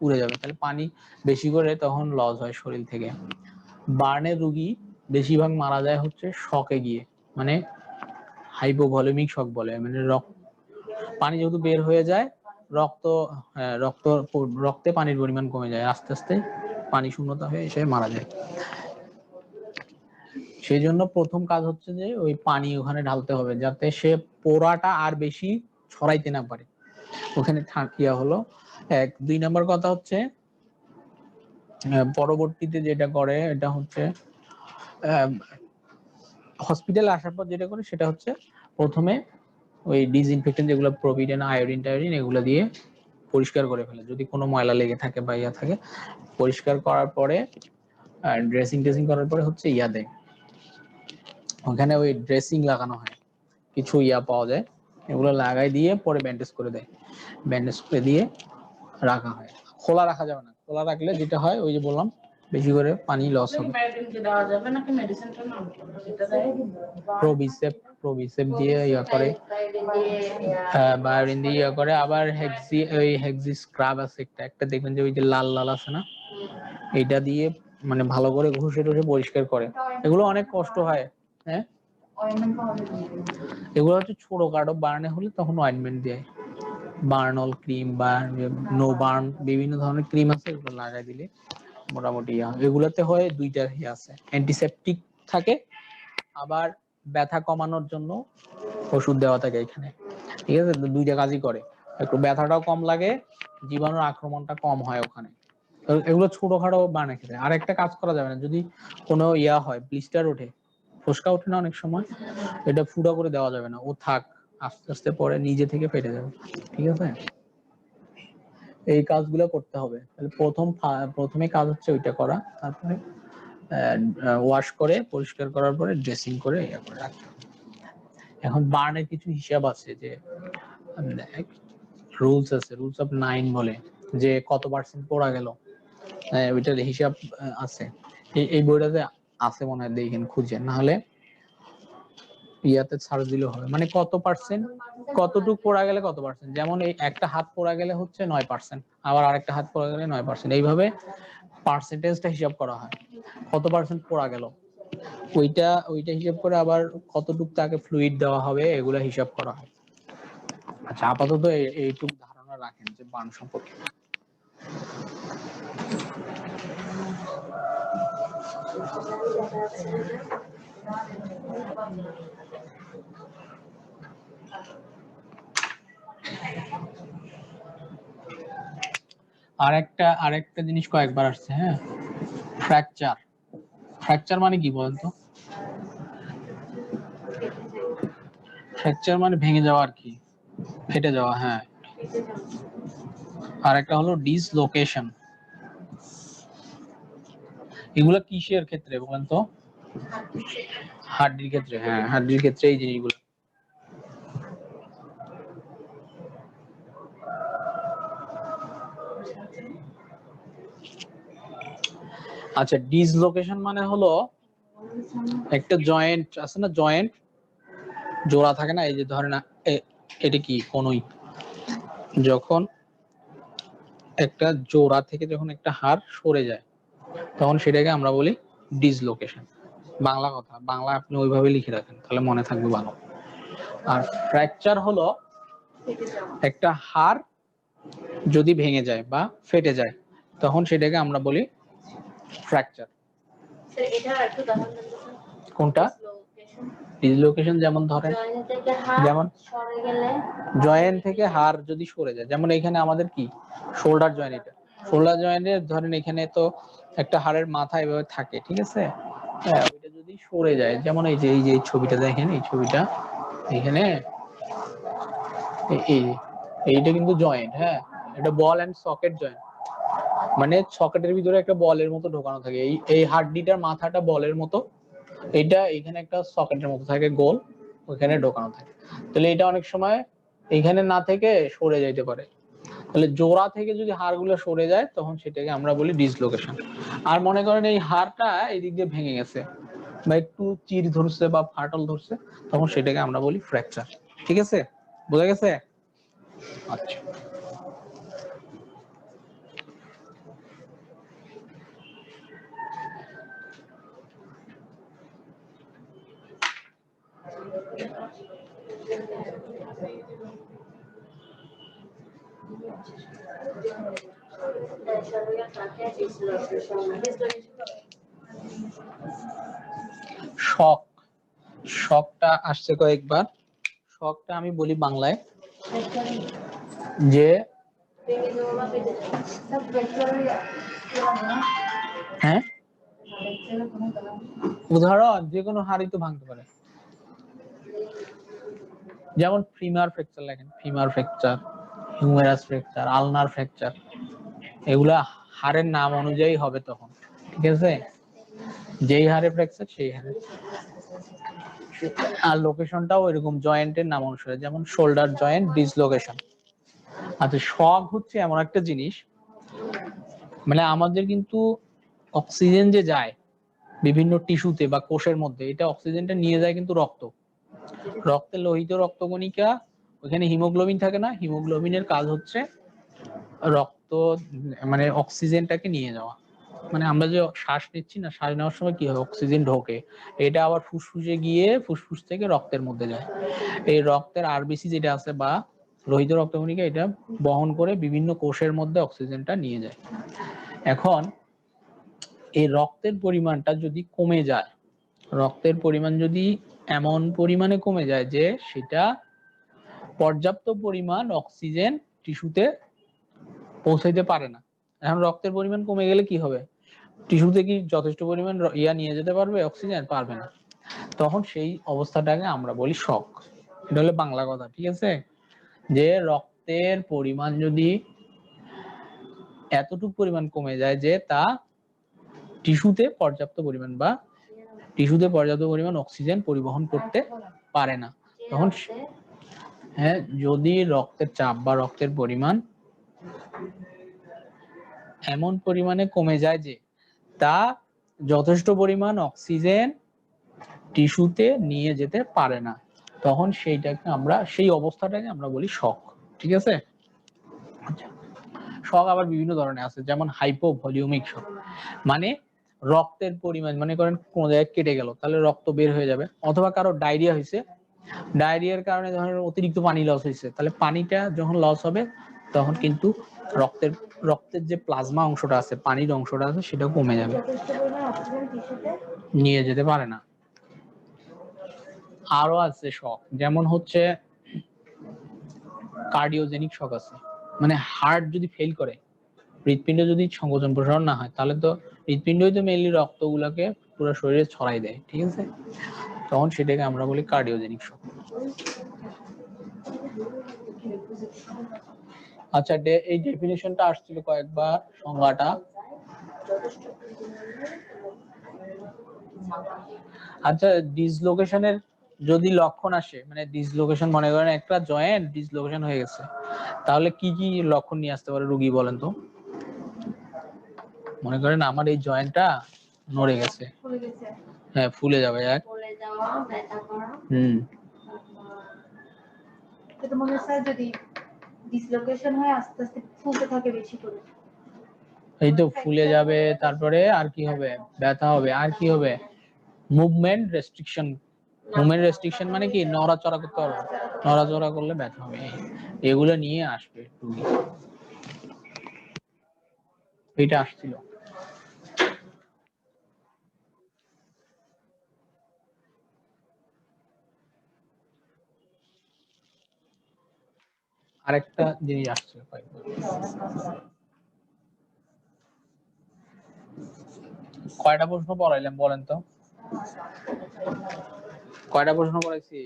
উড়ে যাবে, তাহলে পানি বেশি করে তখন লস হয় শরীর থেকে। বার্নের রোগী বেশিরভাগ মারা যায় হচ্ছে শকে গিয়ে, মানে হাইপোভলিমিক শক বলে, মানে পানি যেহেতু বের হয়ে যায়, রক্তে পানির পরিমাণ কমে যায়, আস্তে আস্তে পানি শূন্যতা হয়ে এসে মারা যায়। সেই জন্য প্রথম কাজ হচ্ছে যে ওই পানি ওখানে ঢালতে হবে, যাতে সে পোড়াটা আর বেশি ছড়াইতে না পারে, ওখানে থাকিয়া হলো এক। 2 নম্বর কথা হচ্ছে পরবর্তীতে যেটা করে, এটা হচ্ছে হসপিটালে আসার পর যেটা করে সেটা হচ্ছে প্রথমে ওই ডিসইনফেক্টেন্ট যেগুলো প্রোভিডেন, আয়োডিন টায়োডিন এগুলো দিয়ে পরিষ্কার করে ফেলে, যদি কোনো ময়লা লেগে থাকে বা ইয়া থাকে। পরিষ্কার করার পরে ড্রেসিং করার পরে হচ্ছে ইয়া দেয়, ওখানে ওই ড্রেসিং লাগানো হয়, কিছু ইয়া পাওয়া যায়, এগুলো লাগাই দিয়ে পরে ব্যান্ডেজ করে দেয়, ব্যান্ডেজ করে দিয়ে রাখা হয়। খোলা রাখা যাবে না, খোলা রাখলে যেটা হয় ওই যে বললাম বেশি করে পানি লস হবে। প্রোবিসেপ দিয়ে ইয়া করে, বায়োরিন দিয়ে ইয়া করে। আবার হেক্সি স্ক্রাব আছে একটা দেখবেন যে ওই যে লাল লাল আছে না, এটা দিয়ে মানে ভালো করে ঘষে টষে পরিষ্কার করে। এগুলো অনেক কষ্ট হয়। হ্যাঁ, এগুলো হচ্ছে ছোটখাটো বার্নে হলে তখন অয়েন্টমেন্ট দেয়, বার্নল ক্রিম বা নো বার্ন, বিভিন্ন ধরনের ক্রিম আছে, এগুলো লাগাই দিলে মোটামুটি এগুলোতে হয় দুইটা আছে, অ্যান্টিসেপটিক থাকে, আবার ব্যথা কমানোর জন্য ওষুধ দেওয়া থাকে এখানে, ঠিক আছে। দুইটা কাজই করে, একটু ব্যথাটাও কম লাগে, জীবাণুর আক্রমণটা কম হয় ওখানে। এগুলো ছোটখাটো বানায় ক্ষেত্রে। আর একটা কাজ করা যাবে না, যদি কোনো ইয়া হয়, ব্লিস্টার ওঠে, ফোসকা ওঠে না অনেক সময়, এটা ফুটা করে দেওয়া যাবে না, ও থাক, আস্তে আস্তে পরে নিজে থেকে ফেটে যাবে, ঠিক আছে। এই কাজগুলো করতে হবে। তাহলে প্রথমে কাজ হচ্ছে ওইটা করা, তারপরে ওয়াশ করে পরিষ্কার করার পরে ড্রেসিং করে ইয়া করে রাখতে হবে। এখন বার্নের কিছু হিসাব আছে, যে রুলস আছে, রুলস অফ 9 বলে, যে কত পার্সেন্ট পড়া গেল, ওইটার হিসাব আছে। এই বইটাতে আছে মনে হয়, দেখেন খুঁজে, না হলে ইয়াতে সার্চ দিলেও হবে, মানে কত পার্সেন্ট, কতটুক পড়া গেলে কত পার্সেন্ট। যেমন এই একটা হাত পড়া গেলে হচ্ছে 9%, আবার আরেকটা হাত পড়া গেলে 9%, এইভাবে পার্সেন্টেজটা হিসাব করা হয়, কত পার্সেন্ট পড়া গেল, ওইটা হিসাব করে আবার কতটুক তাকে ফ্লুইড দেওয়া হবে, এগুলা হিসাব করা হয়। আচ্ছা, আপাতত এইটুকু ধারণা রাখেন যে বার্ন সম্পর্কে। আরেকটা জিনিস কয়েকবার আসছে, হ্যাঁ, ফ্র্যাকচার মানে কি বলেন তো? ফ্র্যাকচার মানে ভেঙে যাওয়া আর কি, ফেটে যাওয়া, হ্যাঁ। আর একটা হলো ডিসলোকেশন। এগুলা কিসের ক্ষেত্রে বলেন তো? হাড্ডির ক্ষেত্রে, হ্যাঁ, হাড্ডির ক্ষেত্রে এই জিনিসগুলো। আচ্ছা, ডিসলোকেশন মানে হলো একটা জয়েন্ট আছে না, জয়েন্ট জোড়া থাকে না, এই যে ধরেন এটা কি কোনই, যখন একটা জোড়া থেকে যখন একটা হাড় সরে যায় তখন সেটাকে আমরা বলি ডিসলোকেশন। বাংলা কথা, বাংলা আপনি ওইভাবে লিখে রাখেন, তাহলে মনে থাকবে ভালো। আর ফ্র্যাকচার হলো একটা হাড় যদি ভেঙে যায় বা ফেটে যায় তখন সেটাকে আমরা বলি ফ্র্যাকচার। কোনটা? ডিসলোকেশন যেমন ধরেন, জয়েন্ট থেকে হাড় যেমন সরে গেলে, জয়েন্ট থেকে হাড় যদি সরে যায়, যেমন এখানে আমাদের কি শোল্ডার জয়েন্ট, এটা শোল্ডার জয়েন্টের ধরেন এখানে তো একটা হাড়ের মাথা এভাবে থাকে, ঠিক আছে, হ্যাঁ ওইটা যদি সরে যায়, যেমন এই যে এই ছবিটা দেখেন, এই ছবিটা এখানে এইটা কিন্তু জয়েন্ট, হ্যাঁ এটা বল এন্ড সকেট জয়েন্ট, মানে সকেটের ভিতরে একটা বলের মতো ঢোকানো থাকে, এই হাড্ডিটার মাথাটা বলের মতো, এটা এখানে একটা সকেটের মতো থাকে গোল, ওখানে ঢোকানো থাকে, তাহলে এটা অনেক সময় এখানে না থেকে সরে যাইতে পারে, তাহলে জোড়া থেকে যদি হাড়গুলো সরে যায় তখন সেটাকে আমরা বলি ডিসলোকেশন। আর মনে করেন এই হাড়টা এদিক দিয়ে ভেঙে গেছে বা একটু চির ধরছে বা ফাটল ধরছে, তখন সেটাকে আমরা বলি ফ্র্যাকচার। ঠিক আছে, বোঝা গেছে? আচ্ছা, শক, শকটা আসছে কয়েকবার, শকটা আমি বলি বাংলায় যে হ্যাঁ উদাহরণ যে কোনো হাড়ই তো ভাঙতে পারে, যেমন ফিমার ফ্র্যাকচার লেখেন, femur fracture, humerus fracture, ulna fracture, এগুলা হাড়ের নাম অনুযায়ী হবে তখন, ঠিক আছে, যেই হাড়ে ফ্র্যাকচার সেই হাড়ে, আর লোকেশনটাও এরকম জয়েন্টের নাম অনুসারে, যেমন শোল্ডার জয়েন্ট ডিসলোকেশন। আচ্ছা, শক হচ্ছে এমন একটা জিনিস, মানে আমাদের কিন্তু অক্সিজেন যে যায় বিভিন্ন টিস্যুতে বা কোষের মধ্যে, এটা অক্সিজেনটা নিয়ে যায় কিন্তু রক্তে লোহিত রক্তকণিকা, ওখানে হিমোগ্লোবিন থাকে না, হিমোগ্লোবিনের কাজ হচ্ছে রক্ত মানে অক্সিজেনটাকে নিয়ে যাওয়া, মানে আমরা যে শ্বাস নিচ্ছি না, শ্বাস নেওয়ার সময় কি হয়, অক্সিজেন ঢোকে, এটা আবার ফুসফুসে গিয়ে ফুসফুস থেকে রক্তের মধ্যে যায়, এই রক্তের আরবিসি যেটা আছে বা লোহিত রক্তকণিকা, এটা বহন করে বিভিন্ন কোষের মধ্যে অক্সিজেনটা নিয়ে যায়। এখন এই রক্তের পরিমাণটা যদি কমে যায়, রক্তের পরিমাণ যদি এমন পরিমাণে কমে যায় যে সেটা পর্যাপ্ত পরিমাণ অক্সিজেন টিস্যুতে পৌঁছাইতে পারে না, এখন রক্তের পরিমাণ কমে গেলে কি হবে, টিস্যুতে কি যথেষ্ট পরিমাণ নিয়ে যেতে পারবে, অক্সিজেন পারবে না, তখন সেই অবস্থাটাকে আমরা বলি শক। এটা হলো বাংলা কথা, ঠিক আছে, যে রক্তের পরিমাণ যদি এতটুকু পরিমাণ কমে যায় যে তা টিস্যুতে পর্যাপ্ত পরিমাণ অক্সিজেন পরিবহন করতে পারে না, তখন হ্যাঁ যদি রক্তের চাপ বা রক্তের পরিমাণ এমন পরিমাণে কমে যায় যে তা যথেষ্ট পরিমাণ অক্সিজেন টিস্যুতে নিয়ে যেতে পারে না, তখন সেই অবস্থাটাকে আমরা বলি শক। ঠিক আছে, আচ্ছা, শক আবার বিভিন্ন ধরনের আছে, যেমন হাইপোভলিউমিক শক, মানে রক্তের পরিমাণ মনে করেন কোন জায়গায় কেটে গেল, তাহলে রক্ত বের হয়ে যাবে, অথবা কারো ডায়রিয়া হয়েছে, ডায়রিয়ার কারণে ধরেন অতিরিক্ত পানি লস হয়েছে, তাহলে পানিটা যখন লস হবে তখন কিন্তু রক্তের যে প্লাজমা অংশটা আছে, পানির অংশটা আছে, সেটা কমে যাবে, নিয়ে যেতে পারে না। আরো আছে শক, যেমন হচ্ছে কার্ডিওজেনিক শক আছে, মানে হার্ট যদি ফেল করে, হৃৎপিণ্ড যদি সংকোচন প্রসারণ না হয়, তাহলে তো হৃৎপিণ্ডই তো মেইনলি রক্তগুলোকে পুরো শরীরে ছড়াই দেয়, ঠিক আছে, তখন সেটাকে আমরা বলি কার্ডিওজেনিক শক। আচ্ছা, এই ডেফিনিশনটা আসছিল কয়েকবার, সংজ্ঞাটা আচ্ছা, ডিসলোকেশনের যদি লক্ষণ আসে, মানে ডিসলোকেশন মনে করেন একটা জয়েন্ট ডিসলোকেশন হয়ে গেছে, তাহলে কি কি লক্ষণ নিয়ে আসতে পারে রোগী বলেন তো? মনে করেন আমার এই জয়েন্টটা নড়ে গেছে, হ্যাঁ ফুলে যাবে, এটা মনে হয় যদি ডিসলোকেশন হয় আস্তে আস্তে ফুলতে থাকে বেশি করে, এই তো ফুলে যাবে, তারপরে আর কি হবে, ব্যথা হবে, আর কি হবে, মুভমেন্ট রেস্ট্রিকশন। মুভমেন্ট রেস্ট্রিকশন মানে কি, নড়াচড়া করতে পারবে, নড়াচড়া করলে ব্যথা হবে, এগুলো নিয়ে আসবে রোগী। এটা আসছিল। আরেকটা জিনিস আসছে কয়টা প্রশ্ন পড়াইলাম বলেন তো? কয়টা প্রশ্ন পড়াইছি?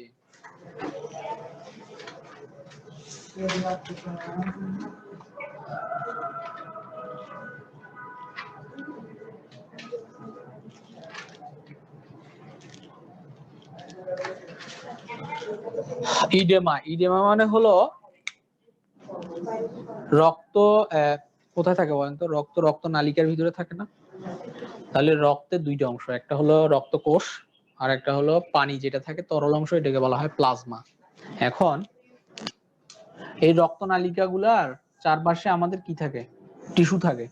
ইডেমা, ইডেমা মানে হলো রক্ত কোথায় থাকে বলেন তো? রক্ত রক্তনালিকার ভিতরে থাকে না? তাহলে রক্তের দুইটা অংশ, একটা হলো রক্তকোষ আর একটা হলো পানি যেটা থাকে তরল অংশ, এটাকে বলা হয় প্লাজমা। এখন এই রক্তনালিকা গুলার চারপাশে আমাদের কি থাকে? টিস্যু থাকে,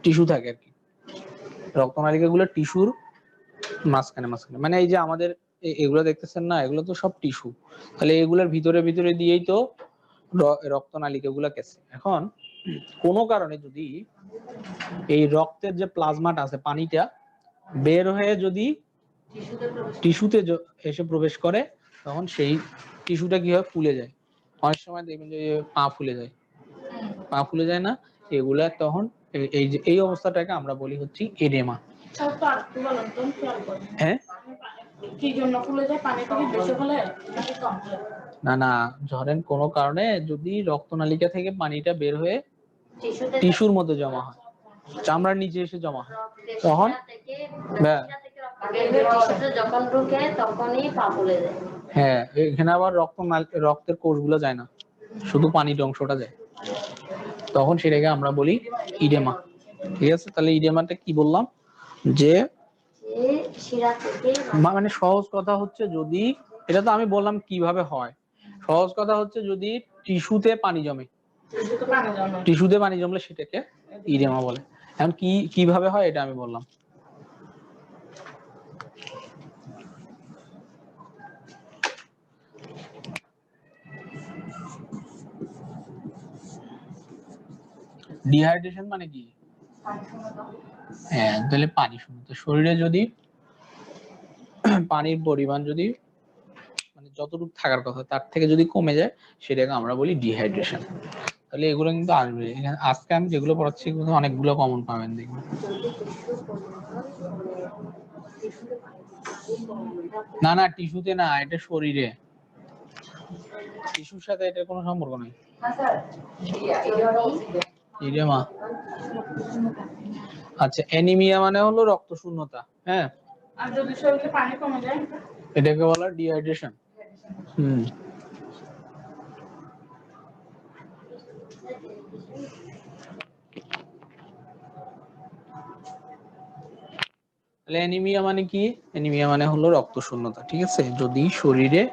টিস্যু থাকে আর কি। রক্তনালিকা গুলো টিস্যুর মাঝখানে মাঝখানে, মানে এই যে আমাদের এগুলো দেখতেছেন না, এগুলো তো সব টিস্যু। তাহলে এগুলোর ভিতরে ভিতরে দিয়েই তো রক্তনালিকা গুলা গেছে। এখন কোনো কারণে যদি এই রক্তের যে প্লাজমাটা আছে, পানিটা বের হয়ে যদি টিস্যুতে এসে প্রবেশ করে, তখন সেই টিস্যুটা কি হয়? ফুলে যায়। অনেক সময় দেখবেন যে পা ফুলে যায়, পা ফুলে যায় না? এগুলা তখন এই যে এই অবস্থাটাকে আমরা বলি হচ্ছে এডেমা। হ্যাঁ, না না, ধরেন কোনো কারণে যদি রক্তনালিকা থেকে পানিটা বের হয়ে টিস্যুর মধ্যে জমা হয়, চামড়ার নিচে এসে জমা হয়, তখন যখন ঢুকে তখনই পা ফুলে যায়। হ্যাঁ, এখানে আবার রক্তের কোষগুলো যায় না, শুধু পানির অংশটা যায়, তখন সেটাকে আমরা বলি ইডেমা। ঠিক আছে, তাহলে ইডেমাটা কি বললাম? যে শিরা থেকে মানে সহজ কথা হচ্ছে, যদি এটা তো আমি বললাম কিভাবে হয়, সহজ কথা হচ্ছে যদি টিস্যুতে পানি জমে, টিস্যুতে পানি জমলে সেটাকে ইডেমা বলে। এখন কিভাবে হয় এটা আমি বললাম। ডিহাইড্রেশন মানে কি? হ্যাঁ, তাহলে পানি শূন্যতা। শরীরে যদি পানির পরিমাণ যদি মানে যতটুকু থাকার কথা তার থেকে যদি কমে যায়, সেটাকে আমরা বলি ডিহাইড্রেশন। তাহলে এগুলো কিন্তু আসবে এখানে। আজকে আমি যেগুলো পড়াচ্ছি এগুলো অনেকগুলো কমন পাবেন দেখবেন। না না, টিস্যুতে না, এটা শরীরে, টিস্যুর সাথে এটার কোনো সম্পর্ক নেই। ইডেমা, আচ্ছা, অ্যানিমিয়া মানে হলো রক্ত শূন্যতা। হ্যাঁ, আর যদি শরীরে পানি কমে যায় এটাকে বলা ডিহাইড্রেশন। হুম, তাহলে অ্যানিমিয়া মানে কি? অ্যানিমিয়া মানে হলো রক্ত শূন্যতা। ঠিক আছে, যদি শরীরে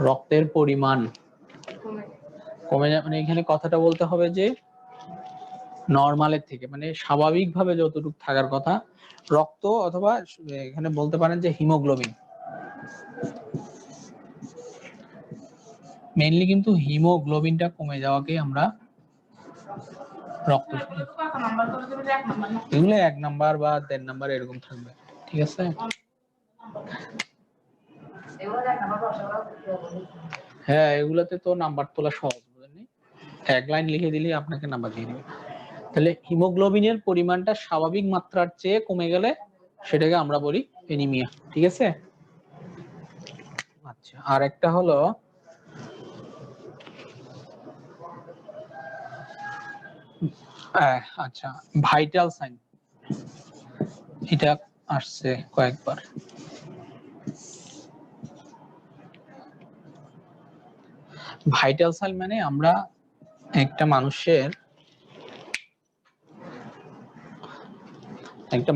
রক্তের পরিমাণ কমে যায়, মানে এখানে কথাটা বলতে হবে যে নরমালের থেকে, মানে স্বাভাবিকভাবে যতটুকু থাকার কথা রক্ত, অথবা এখানে বলতে পারেন যে হিমোগ্লোবিন, মেইনলি কিন্তু হিমোগ্লোবিনটা কমে যাওয়াকে আমরা রক্ত, এগুলো 1 নাম্বার বা 1.5 নাম্বার এরকম থাকবে। ঠিক আছে, হ্যাঁ, এগুলাতে তো নাম্বার তোলা সহজ, বুঝলেন? 1 লাইন লিখে দিলে আপনাকে নাম্বার দিয়ে দিবে। তাহলে হিমোগ্লোবিনের পরিমাণটা স্বাভাবিক মাত্রার চেয়ে কমে গেলে সেটাকে আমরা বলি অ্যানিমিয়া। ঠিক আছে, আচ্ছা, আর একটা হলো আচ্ছা, ভাইটাল সাইন, এটা আসছে কয়েকবার। ভাইটাল সাইন মানে আমরা একটা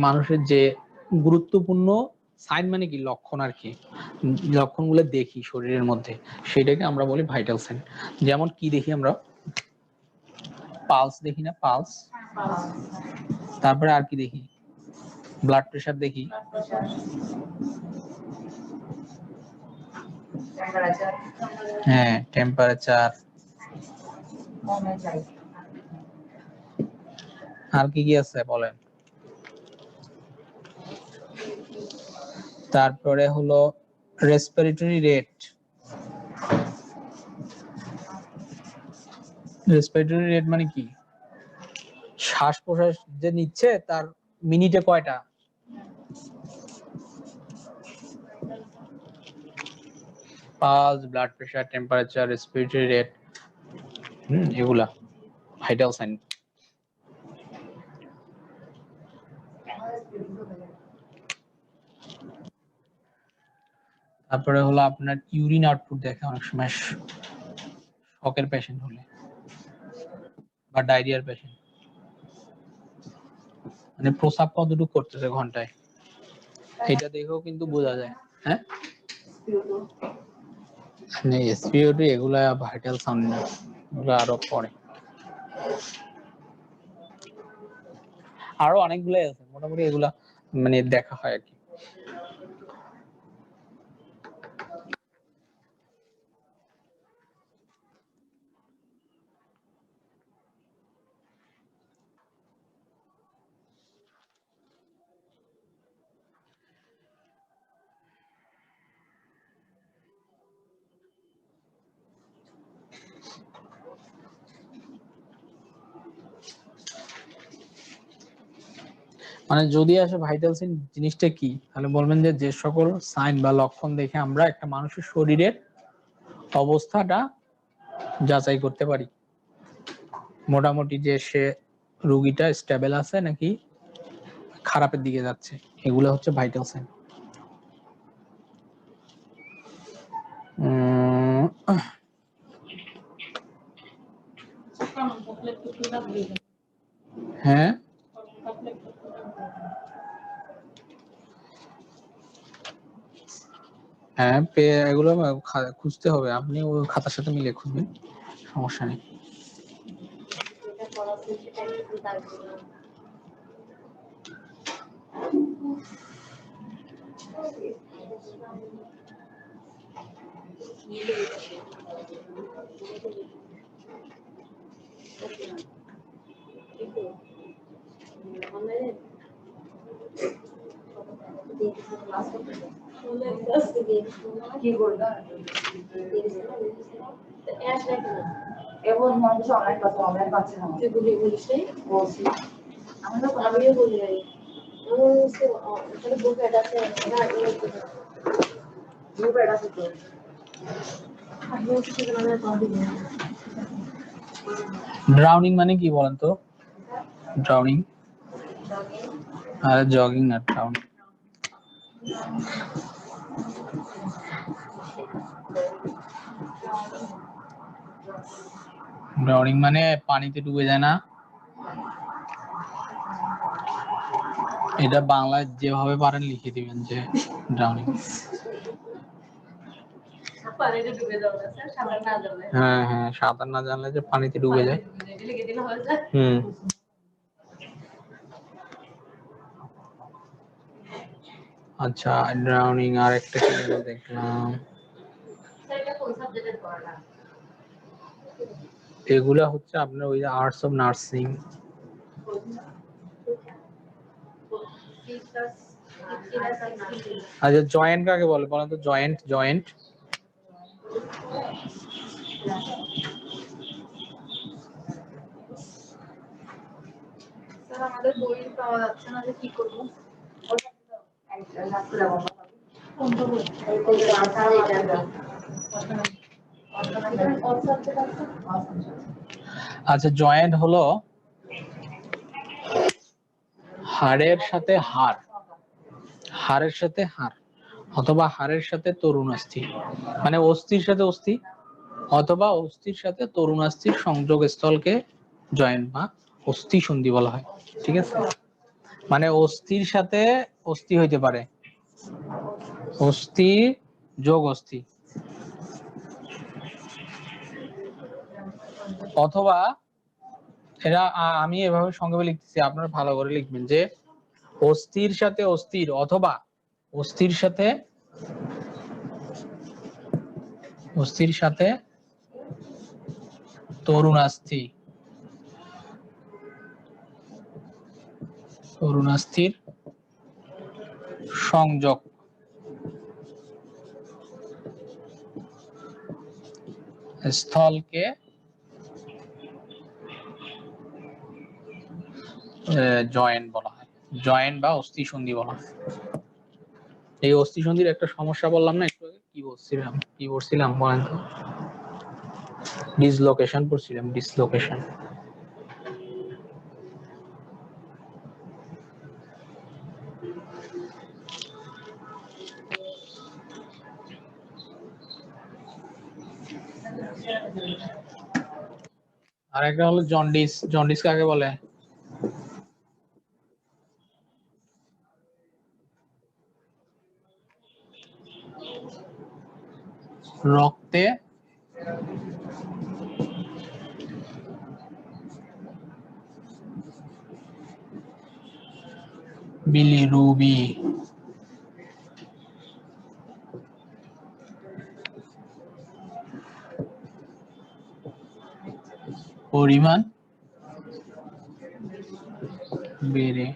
মানুষের যে গুরুত্বপূর্ণ সাইন, মানে কি লক্ষণ আর কি, লক্ষণগুলো দেখি শরীরের মধ্যে, সেটাকে আমরা বলি ভাইটাল সাইন। যেমন কি দেখি আমরা? পালস দেখি না, পালস। তারপরে আর কি দেখি? ব্লাড প্রেশার দেখি, হ্যাঁ, টেম্পারেচার। আর কি কি আছে বলেন? তারপরে হলো রেসপিরেটরি রেট, রেসপিরেটরি রেট মানে কি? শ্বাস প্রশ্বাস যে নিচ্ছে তার মিনিটে কয়টা? Pulse, blood pressure, temperature, respiratory rate, এগুলা ভাইটাল সাইন। তারপরে হলো আপনার ইউরিন আউটপুট দেখে অনেক সময় শকের পেশেন্ট হলে বা ডায়রিয়ার পেশেন্ট, মানে প্রস্রাব কতটুকু করতেছে ঘন্টায়, এটা দেখেও কিন্তু বোঝা যায়। হ্যাঁ, এসপিওটি এগুলা ভাইটাল সাউন্ড না, এগুলো আরো পরে। আরো অনেকগুলাই আছে, মোটামুটি এগুলা মানে দেখা হয় আর কি। মানে যদি আসে ভাইটাল সাইন জিনিসটা কি, তাহলে বলবেন যে যে সকল সাইন বা লক্ষণ দেখে আমরা একটা মানুষের শরীরের অবস্থাটা যাচাই করতে পারি, মোটামুটি যে সে রোগীটা স্টেবল আছে নাকি খারাপের দিকে যাচ্ছে, এগুলো হচ্ছে ভাইটাল সাইন। হ্যাঁ, হ্যাঁ, এগুলো খুঁজতে হবে, আপনি ওই খাতার সাথে মিলে খুঁজবেন, সমস্যা নেই। কি করবে এবার মানুষ অনলাইন পাচ্ছে না, তুই বলি বলিস বলছি আমিও বলি নাই গ্রুপ অ্যাড আছে না, গ্রুপ অ্যাড আছে তো ড্রাউনিং মানে কি বলেন তো? ড্রাউনিং আর জগিং না, ড্রাউনিং। ড্রাউনিং মানে পানিতে ডুবে যায় না, এটা বাংলায় যেভাবে পারেন লিখে দিবেন যে ড্রাউনিং। হ্যাঁ হ্যাঁ, সাঁতার না জানলে যে পানিতে ডুবে যায়। আচ্ছা, ড্রাউনিং আর একটা কি দেখলাম, এগুলা হচ্ছে আপনার ওই আর্টস অফ নার্সিং। আচ্ছা, জয়েন্ট কাকে বলে বলেন তো? জয়েন্ট, জয়েন্ট স্যার আমাদের বই পাওয়া যাচ্ছে না, যে কি করব? আচ্ছা, জয়েন্ট হলো হাড়ের সাথে হাড়, হাড়ের সাথে হাড়, অথবা হাড়ের সাথে তরুণাস্থি, মানে অস্থির সাথে অস্থি অথবা অস্থির সাথে তরুণাস্থির সংযোগ স্থলকে জয়েন্ট বা অস্থি সন্ধি বলা হয়। ঠিক আছে, মানে অস্থির সাথে অস্থি হইতে পারে, অস্থি যোগ অস্থি, অথবা এরা আমি এভাবে সংক্ষেপে লিখতেছি, আপনারা ভালো করে লিখবেন যে অস্থির সাথে অস্থির অথবা অস্থির সাথে অস্থির সাথে তরুণাস্থি, তরুণাস্থির সংযোগ স্থলকে জয়েন্ট বলা হয়, জয়েন্ট বা অস্থিসন্ধি বলা হয়। এই অস্থিসন্ধির একটা সমস্যা বললাম না একটু আগে, কি বলছিলাম বলেন তো? ডিসলোকেশন পড়ছিলাম, ডিসলোকেশন। আর একটা হলো জন্ডিস। জন্ডিস কাকে বলে? রক্তে বিলিরুবি পরিমাণ বেড়ে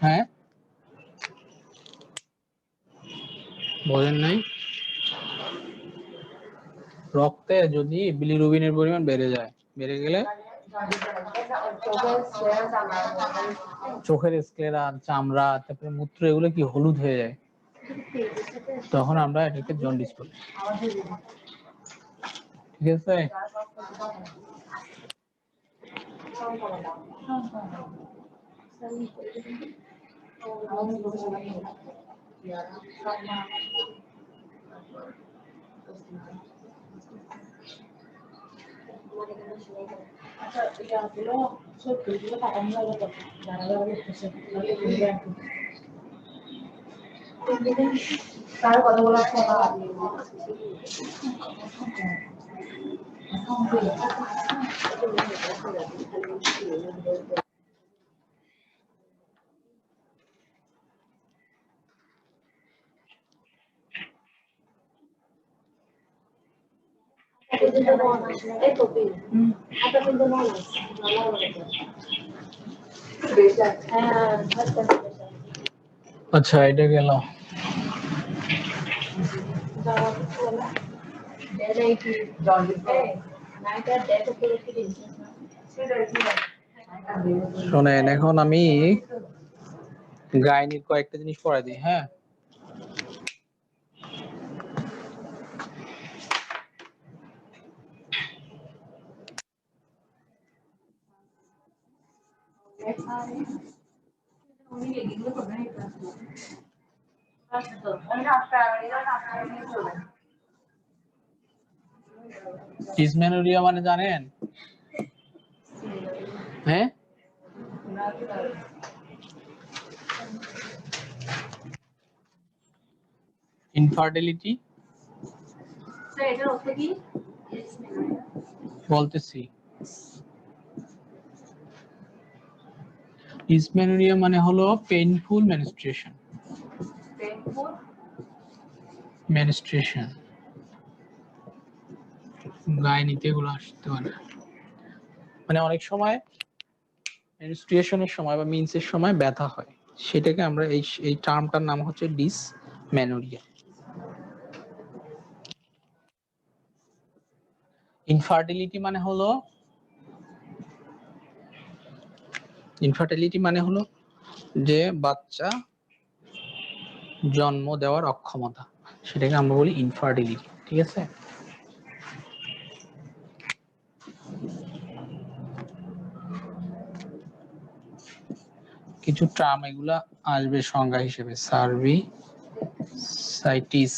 হ্যাঁ বলেন নাই? রক্তে যদি বিলিরুবিনের পরিমাণ বেড়ে যায়, বেড়ে গেলে চোখের স্ক্লেরা, চামড়া, তারপরে মূত্র এগুলো কি হলুদ হয়ে যায়, তখন আমরা এটাকে জন্ডিস বলি। ঠিক আছে? তার কথা বলার আচ্ছা এটা গেল। শোনেন, এখন আমি গাইনির কয়েকটা জিনিস পড়াই দিই। হ্যাঁ, ডিসমেনোরিয়া মানে জানেন? হ্যাঁ, ইনফার্টিলিটি বলতেছি। ডিসমেনোরিয়া মানে হলো পেইনফুল মেনস্ট্রুয়েশন। মেনস্ট্রুয়েশন গাইনিতে এগুলো আসতে পারে। মানে অনেক সময় মেনস্ট্রুয়েশনের সময় বা মিন্সের সময় ব্যথা হয়, সেটাকে আমরা এই টার্মটার নাম হচ্ছে ডিসমেনোরিয়া। ইনফার্টিলিটি মানে হলো যে বাচ্চা জন্ম দেওয়ার অক্ষমতা, সেটাকে আমরা বলি ইনফার্টিলিটি। ঠিক আছে? কিছু টার্ম এগুলা আসবে সংজ্ঞা হিসেবে। সার্ভিসাইটিস।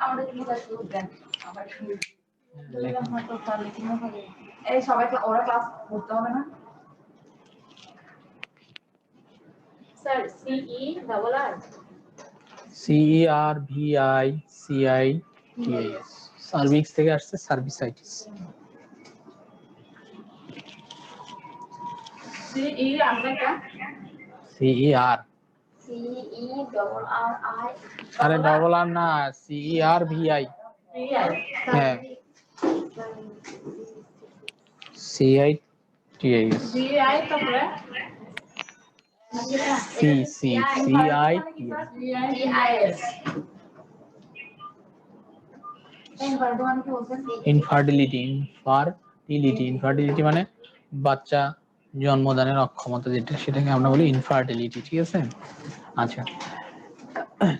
আমাদের ক্লিয়ার শুরু দেন আবার শুরু বললাম হয়তো তাহলে কি হবে এই সবাই ওরা ক্লাস করতে হবে না স্যার সিই ডাবল আর CERVICITIS সার্ভিক্স থেকে আসছে সার্ভিসাইটিস। সিই আমরা CER সিই ডবল আর আই আরে ডবল আর না, CERVI। হ্যাঁ CITIS জিআই তারপরে CITIS বর্তমান কি বলছেন ইনফার্টিলিটি মানে বাচ্চা জন্মদানের অক্ষমতা, যেটা সেটাকে আমরা বলি ইনফার্টিলিটি, ঠিক আছে। আচ্ছা,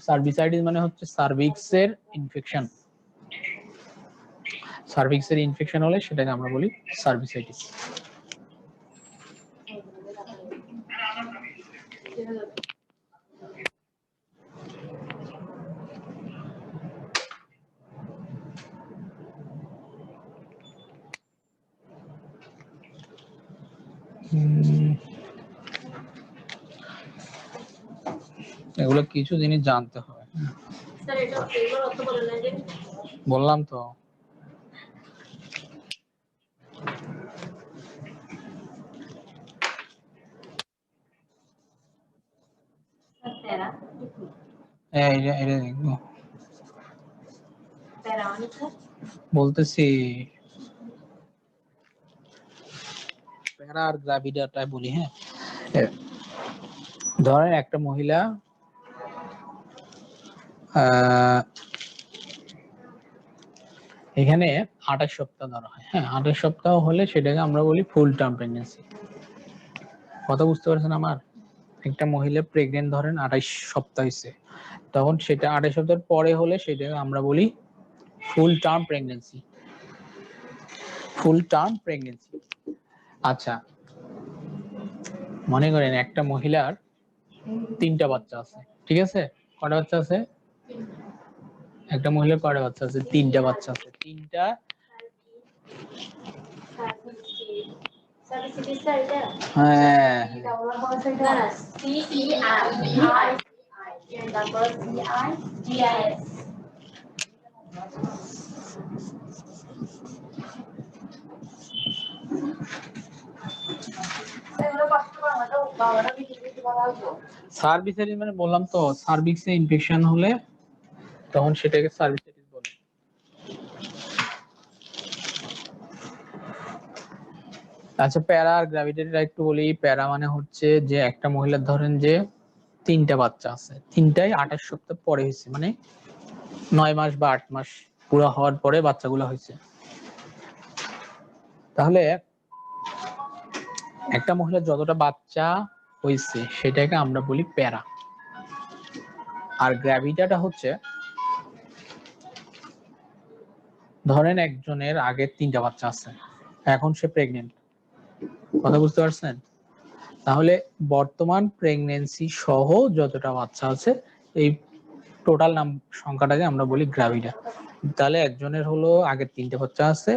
সার্ভিসাইটিস মানে হচ্ছে সার্ভিক্সের ইনফেকশন। সার্ভিক্সের ইনফেকশন হলে সেটাকে আমরা বলি সার্ভিসাইটিস। এগুলো কিছু জিনিস জানতে হবে। স্যার এটা এগুলোর অর্থ বলেন না যে বললাম তো। প্যারা এটা দেখবো প্যারা মানে বলতেছি, প্যারা আর গ্রাভিডাটাই বলি। হ্যাঁ, ধরেন একটা মহিলা এখানে 28 সপ্তাহ ধরা হয়। হ্যাঁ, 28 সপ্তাহ হলে সেটাকে আমরা বলি ফুল টার্ম প্রেগন্যান্সি। কথা বুঝতে পারছেন আমার? একটা মহিলা প্রেগনেন্ট ধরেন 28 সপ্তাহ হয়েছে, তখন সেটা 28 সপ্তাহ পরে হলে সেটাকে আমরা বলি ফুল টার্ম প্রেগন্যান্সি। ফুল টার্ম প্রেগন্যান্সি। আচ্ছা, মনে করেন একটা মহিলার 3টা বাচ্চা আছে, ঠিক আছে? কয়টা বাচ্চা আছে? একটা মহিলার কয়টা বাচ্চা আছে? 3টা বাচ্চা আছে। 3টা হ্যাঁ সিই আর তারপর সিআই জিআইএস এগুলো কষ্ট করে আমাদের বাবারা বিক্রি করতে বলা হতো সার্ভিসাইটিস মানে বললাম তো, সার্ভিক্সে ইনফেকশন হলে তখন সেটাকে সার্ভিসাইটিস বলে। আচ্ছা, প্যারা আর গ্র্যাভিডিটিটা একটু বলি। প্যারা মানে হচ্ছে যে একটা মহিলার ধরেন যে 3টা বাচ্চা আছে, 3টাই 28 সপ্তাহ পরে হয়েছে, মানে 9 মাস বা 8 মাস পুরো হওয়ার পরে বাচ্চাগুলো হয়েছে। তাহলে একটা মহিলার যতটা বাচ্চা হয়েছে সেটাকে আমরা বলি প্যারা। আর গ্র্যাভিডাটা হচ্ছে ধরেন একজনের আগের 3টা বাচ্চা আছে, এখন সে প্রেগনেন্ট। কথা বুঝতে পারছেন? তাহলে বর্তমান প্রেগনেন্সি সহ যতটা বাচ্চা আছে এই টোটাল সংখ্যাটাকে আমরা বলি গ্র্যাভিডা। তাহলে একজনের হলো আগের 3টে বাচ্চা আছে,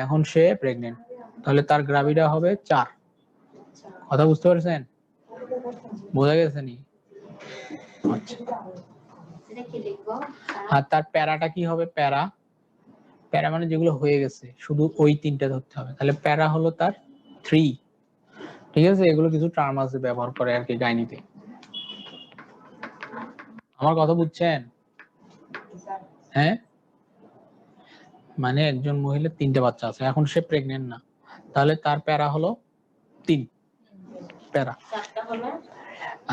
এখন সে প্রেগনেন্ট, তাহলে তার গ্র্যাভিডা হবে 4। কথা বুঝতে পারছেন? বোঝা গেছে নি? আচ্ছা, এটা কি লিখবো আর তার প্যারাটা কি হবে? প্যারা প্যারা মানে যেগুলো হয়ে গেছে শুধু ওই 3টা ধরতে হবে। তাহলে প্যারা হলো তার 3, ঠিক আছে? এগুলো কিছু টার্ম আছে ব্যবহার করে আর কি গাইনিতে। আমার কথা বুঝছেন? হ্যাঁ, মানে একজন মহিলা 3টে বাচ্চা আছে, এখন সে প্রেগনেন্ট না, তাহলে তার প্যারা হলো 3 প্যারা। চারটা হলো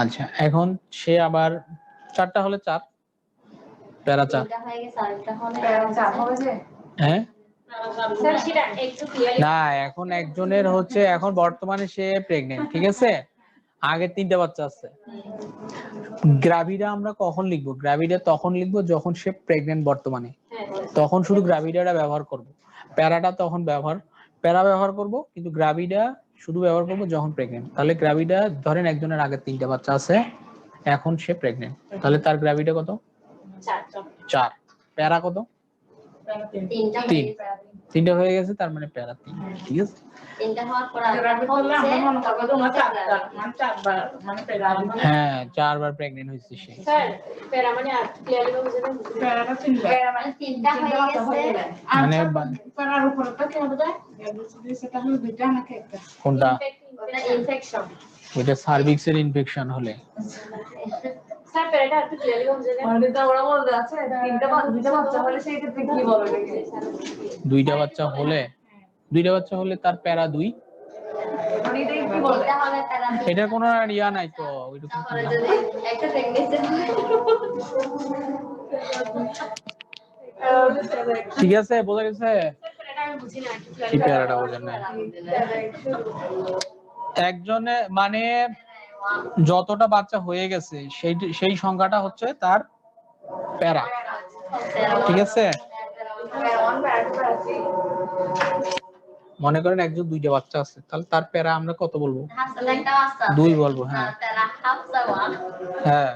আচ্ছা, এখন সে আবার 4টা হলে 4 প্যারা 4। তিনটা হয়ে গেছে আরেকটা হলো চাপ হবে যে হ্যাঁ স্যার সেটা একটু ক্লিয়ার না, এখন একজনের হচ্ছে এখন বর্তমানে সে প্রেগনেন্ট, ঠিক আছে? আগে 3টে বাচ্চা আছে। গ্রাভিডা আমরা কখন লিখবো? গ্রাভিডা তখন লিখবো যখন সে প্রেগনেন্ট বর্তমানে, তখন শুধু গ্রাভিডাটা ব্যবহার করব। প্যারাটা তখন প্যারা ব্যবহার করব, কিন্তু গ্রাভিডা শুধু ব্যবহার করবো যখন প্রেগনেন্ট। তাহলে গ্র্যাভিটা ধরেন একজনের আগে 3টা বাচ্চা আছে, এখন সে প্রেগনেন্ট, তাহলে তার গ্র্যাভিটা কত? 4। প্যারা কত? 3। 3টা হয়ে গেছে, তার মানে প্যারা 3। ঠিক আছে, 3টা হওয়ার পর হ্যাঁ 4 বার প্রেগনেন্ট হয়েছে সে। স্যার প্যারা মানে আর ক্লিয়ারলি বুঝাবেন? প্যারাটা 3বার মানে 3টা হয়ে গেছে। মানে প্যারার উপরটা কি হবে? সেটা হলো 2টা নাকি একটা? কোনটা? ইনফেকশন। এটা সার্ভিক্সের ইনফেকশন হলে। স্যার প্যারাটা একটু ক্লিয়ারলি বুঝাবেন? মানে তো ওরা বলতে আছে 2টা বাচ্চা হলে সেই ক্ষেত্রে কি বলবে? 2টা বাচ্চা হলে, 2টা বাচ্চা হলে তার প্যারা 2। মানে এটা কি বলবে? এটা হলে প্যারা। এটার কোনো ইয়া নাই তো, ওইটুকু তাহলে যদি একটা প্রেগন্যান্সি ঠিক আছে, বোঝা গেছে? প্যারাটা আমি বুঝি না কি প্যারাটা বোঝেন না? একজনে মানে যতটা বাচ্চা হয়ে গেছে সেই সংখ্যাটা হচ্ছে তার প্যারা। ঠিক আছে, মনে করেন একজন 2টা বাচ্চা আছে, তাহলে তার প্যারা আমরা কত বলবো? 2 বলবো। হ্যাঁ হ্যাঁ,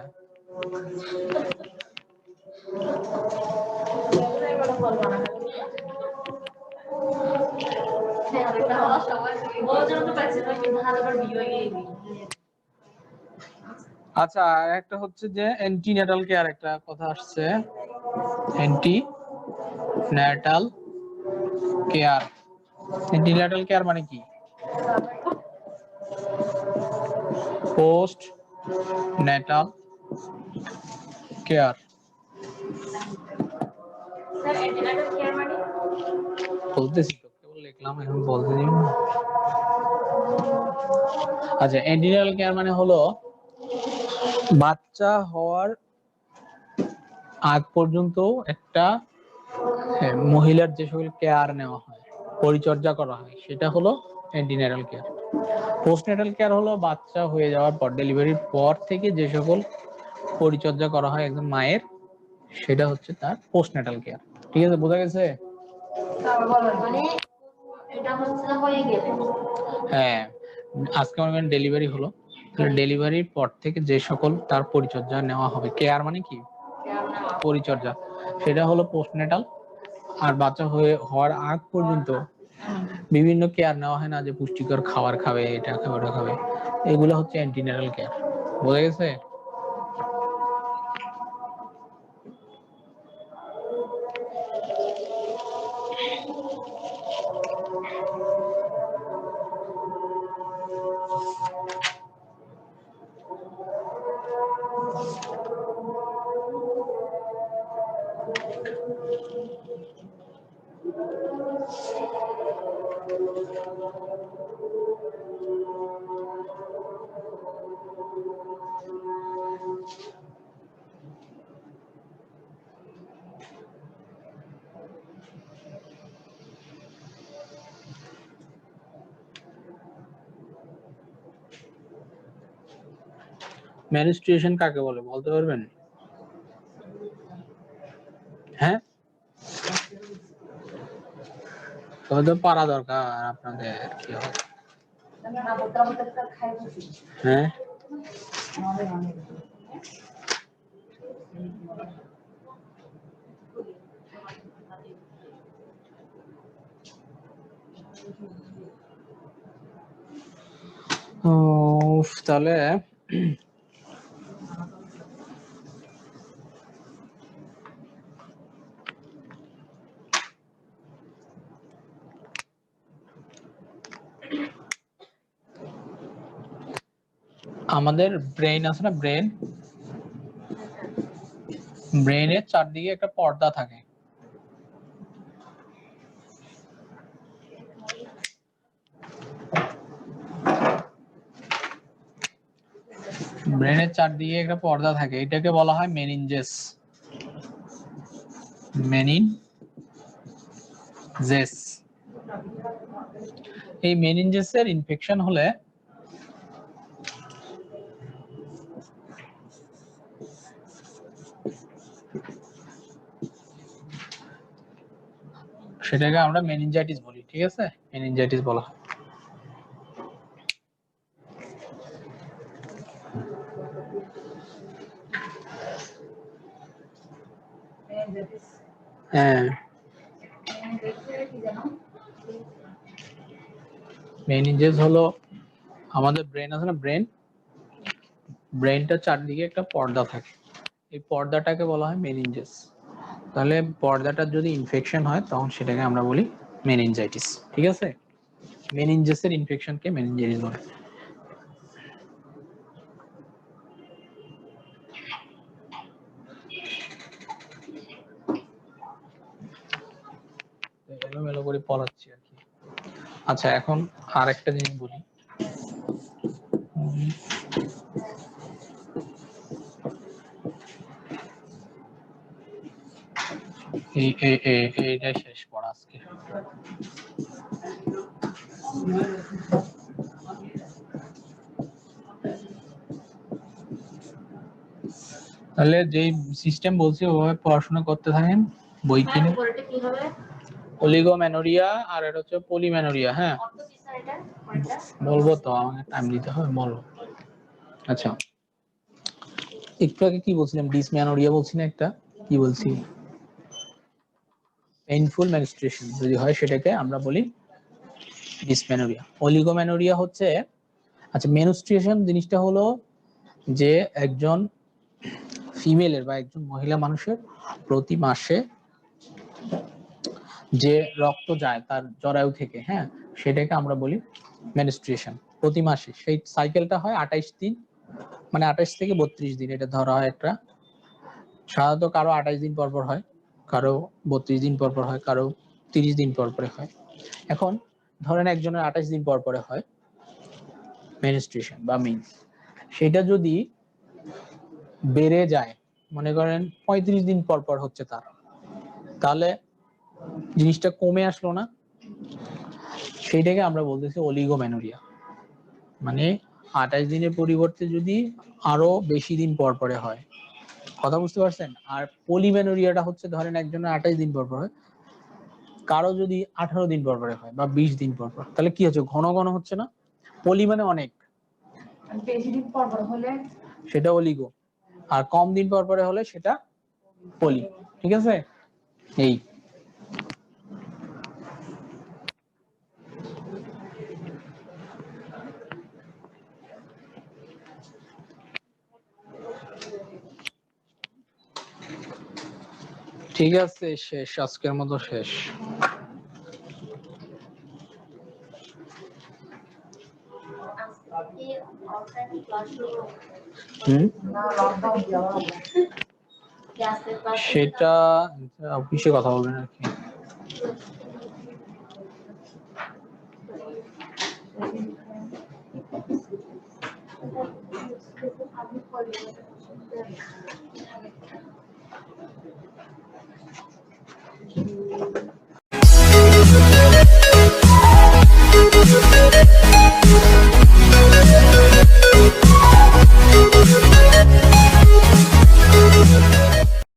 আচ্ছা। আর একটা হচ্ছে যে অ্যান্টিন্যাটাল কেয়ার, একটা কথা আসছে, অ্যান্টিন্যাটাল কেয়ার। অ্যান্টিন্যাটাল কেয়ার মানে কি? Post natal care. Sir antenatal care মানে? বলতেছি তো, কেবল লিখলাম, এখন বলতে দিন। আচ্ছা, অ্যান্টিন্যাটাল কেয়ার মানে হলো বাচ্চা হওয়ার আগ পর্যন্ত একটা মহিলার যে সকল কেয়ার নেওয়া হয়, পরিচর্যা করা হয়, সেটা হলো অ্যান্টিন্যাটাল কেয়ার। পোস্টন্যাটাল কেয়ার হলো বাচ্চা হয়ে যাওয়ার পর, ডেলিভারির পর থেকে যে সকল পরিচর্যা করা হয় একজন মায়ের, সেটা হচ্ছে তার পোস্টন্যাটাল কেয়ার। ঠিক আছে, বোঝা গেছে? মানে এটা হচ্ছে হয়ে গেলে, হ্যাঁ, আজকে মনে করেন ডেলিভারি হলো, তাহলে ডেলিভারির পর থেকে যে সকল তার পরিচর্যা নেওয়া হবে, কেয়ার মানে কি? পরিচর্যা, সেটা হলো পোস্টন্যাটাল। আর বাচ্চা হওয়ার আগ পর্যন্ত বিভিন্ন কেয়ার নেওয়া হয় না, যে পুষ্টিকর খাবার খাবে, এটা খাবে, ওটা খাবে, এগুলো হচ্ছে অ্যান্টিন্যাটাল কেয়ার। বোঝা গেছে? মেনস্ট্রুয়েশন কাকে বলে বলতে পারবেন? হ্যাঁ, তবে তো পারা দরকার আপনাদের, কি হবে? হ্যাঁ, তাহলে আমাদের ব্রেন আছে না, ব্রেনের চারদিকে একটা পর্দা থাকে। ব্রেনের চারদিকে একটা পর্দা থাকে, এটাকে বলা হয় মেনিনজেস। এই মেনিনজেসের ইনফেকশন হলে সেটাকে আমরা মেনিনজাইটিস বলি। ঠিক আছে, মেনিনজাইটিস বলা হয়। হ্যাঁ, মেনিনজেস হলো আমাদের ব্রেন আছে না, ব্রেনটার চারদিকে একটা পর্দা থাকে, এই পর্দাটাকে বলা হয় মেনিনজেস। তাহলে পর্দাটার যদি ইনফেকশন হয় তখন সেটাকে আমরা বলি মেনিনজাইটিস। ঠিক আছে, মেনিনজেসের ইনফেকশনকে মেনিনজাইটিস বলে। এলোমেলো করে পড়াচ্ছি আর কি। আচ্ছা, এখন আর একটা জিনিস বলি। এইটাই শেষ পড়া আজকে। তাহলে যেই সিস্টেম বলছি ওভাবে পড়াশোনা করতে থাকেন, বই কিনে। কি হবে? অলিগোমেনোরিয়া আর এটা হচ্ছে পলিমেনোরিয়া। হ্যাঁ, কত কি স্যার এটা? কোনটা? বলবো তো, আমাকে টাইম দিতে হবে, বলবো। আচ্ছা, একটু আগে কি বলছিলাম, ডিসমেনোরিয়া বলছি না একটা, কি বলছি, পেইনফুল মেনস্ট্রুয়েশন যদি হয় সেটাকে আমরা বলি ডিসমেনোরিয়া। অলিগোমেনোরিয়া হচ্ছে, আচ্ছা, মেনস্ট্রুয়েশন জিনিসটা হলো যে একজন ফিমেলের বা একজন মহিলা মানুষের প্রতি মাসে যে রক্ত যায় তার জরায়ু থেকে, হ্যাঁ, সেটাকে আমরা বলি মেনস্ট্রুয়েশন। প্রতি মাসে সেই সাইকেলটা হয় 28 দিন, মানে 28 থেকে 32 দিন, এটা ধরা হয় একটা। সাধারণত কারো 28 দিন পর পর হয়, কারো 32 দিন পর পর হয়, কারো 30 দিন পর পরে হয়। এখন ধরেন একজনের 28 দিন পর পরে হয় মেনস্ট্রুয়েশন বা মিন্স, সেটা যদি বেড়ে যায়, মনে করেন 35 দিন পর পর হচ্ছে তার, তাহলে জিনিসটা কমে আসলো না, সেইটাকে আমরা বলতেছি অলিগোমেনোরিয়া। মানে 28 দিনের পরিবর্তে যদি আরো বেশি দিন পর পরে হয়, কথা বুঝতে পারছেন? আর পলিমেনোরিয়াটা হচ্ছে ধরেন একজনের 28 দিন পর পর হয়, কারো যদি 18 দিন পর পরে হয় বা 20 দিন পর পর, তাহলে কি হচ্ছে, ঘন ঘন হচ্ছে না। পলি মানে অনেক, বেশি দিন পর পর হলে সেটা অলিগো, আর কম দিন পর পরে হলে সেটা পলি। ঠিক আছে, এই ঠিক আছে, শেষ, আজকের মতো শেষ। আজকে অফলাইন ক্লাস শুরু। লকডাউন দেওয়া হবে। ক্লাসের ক্লাস সেটা অফিসে কথা বলবেন আর কি। আমি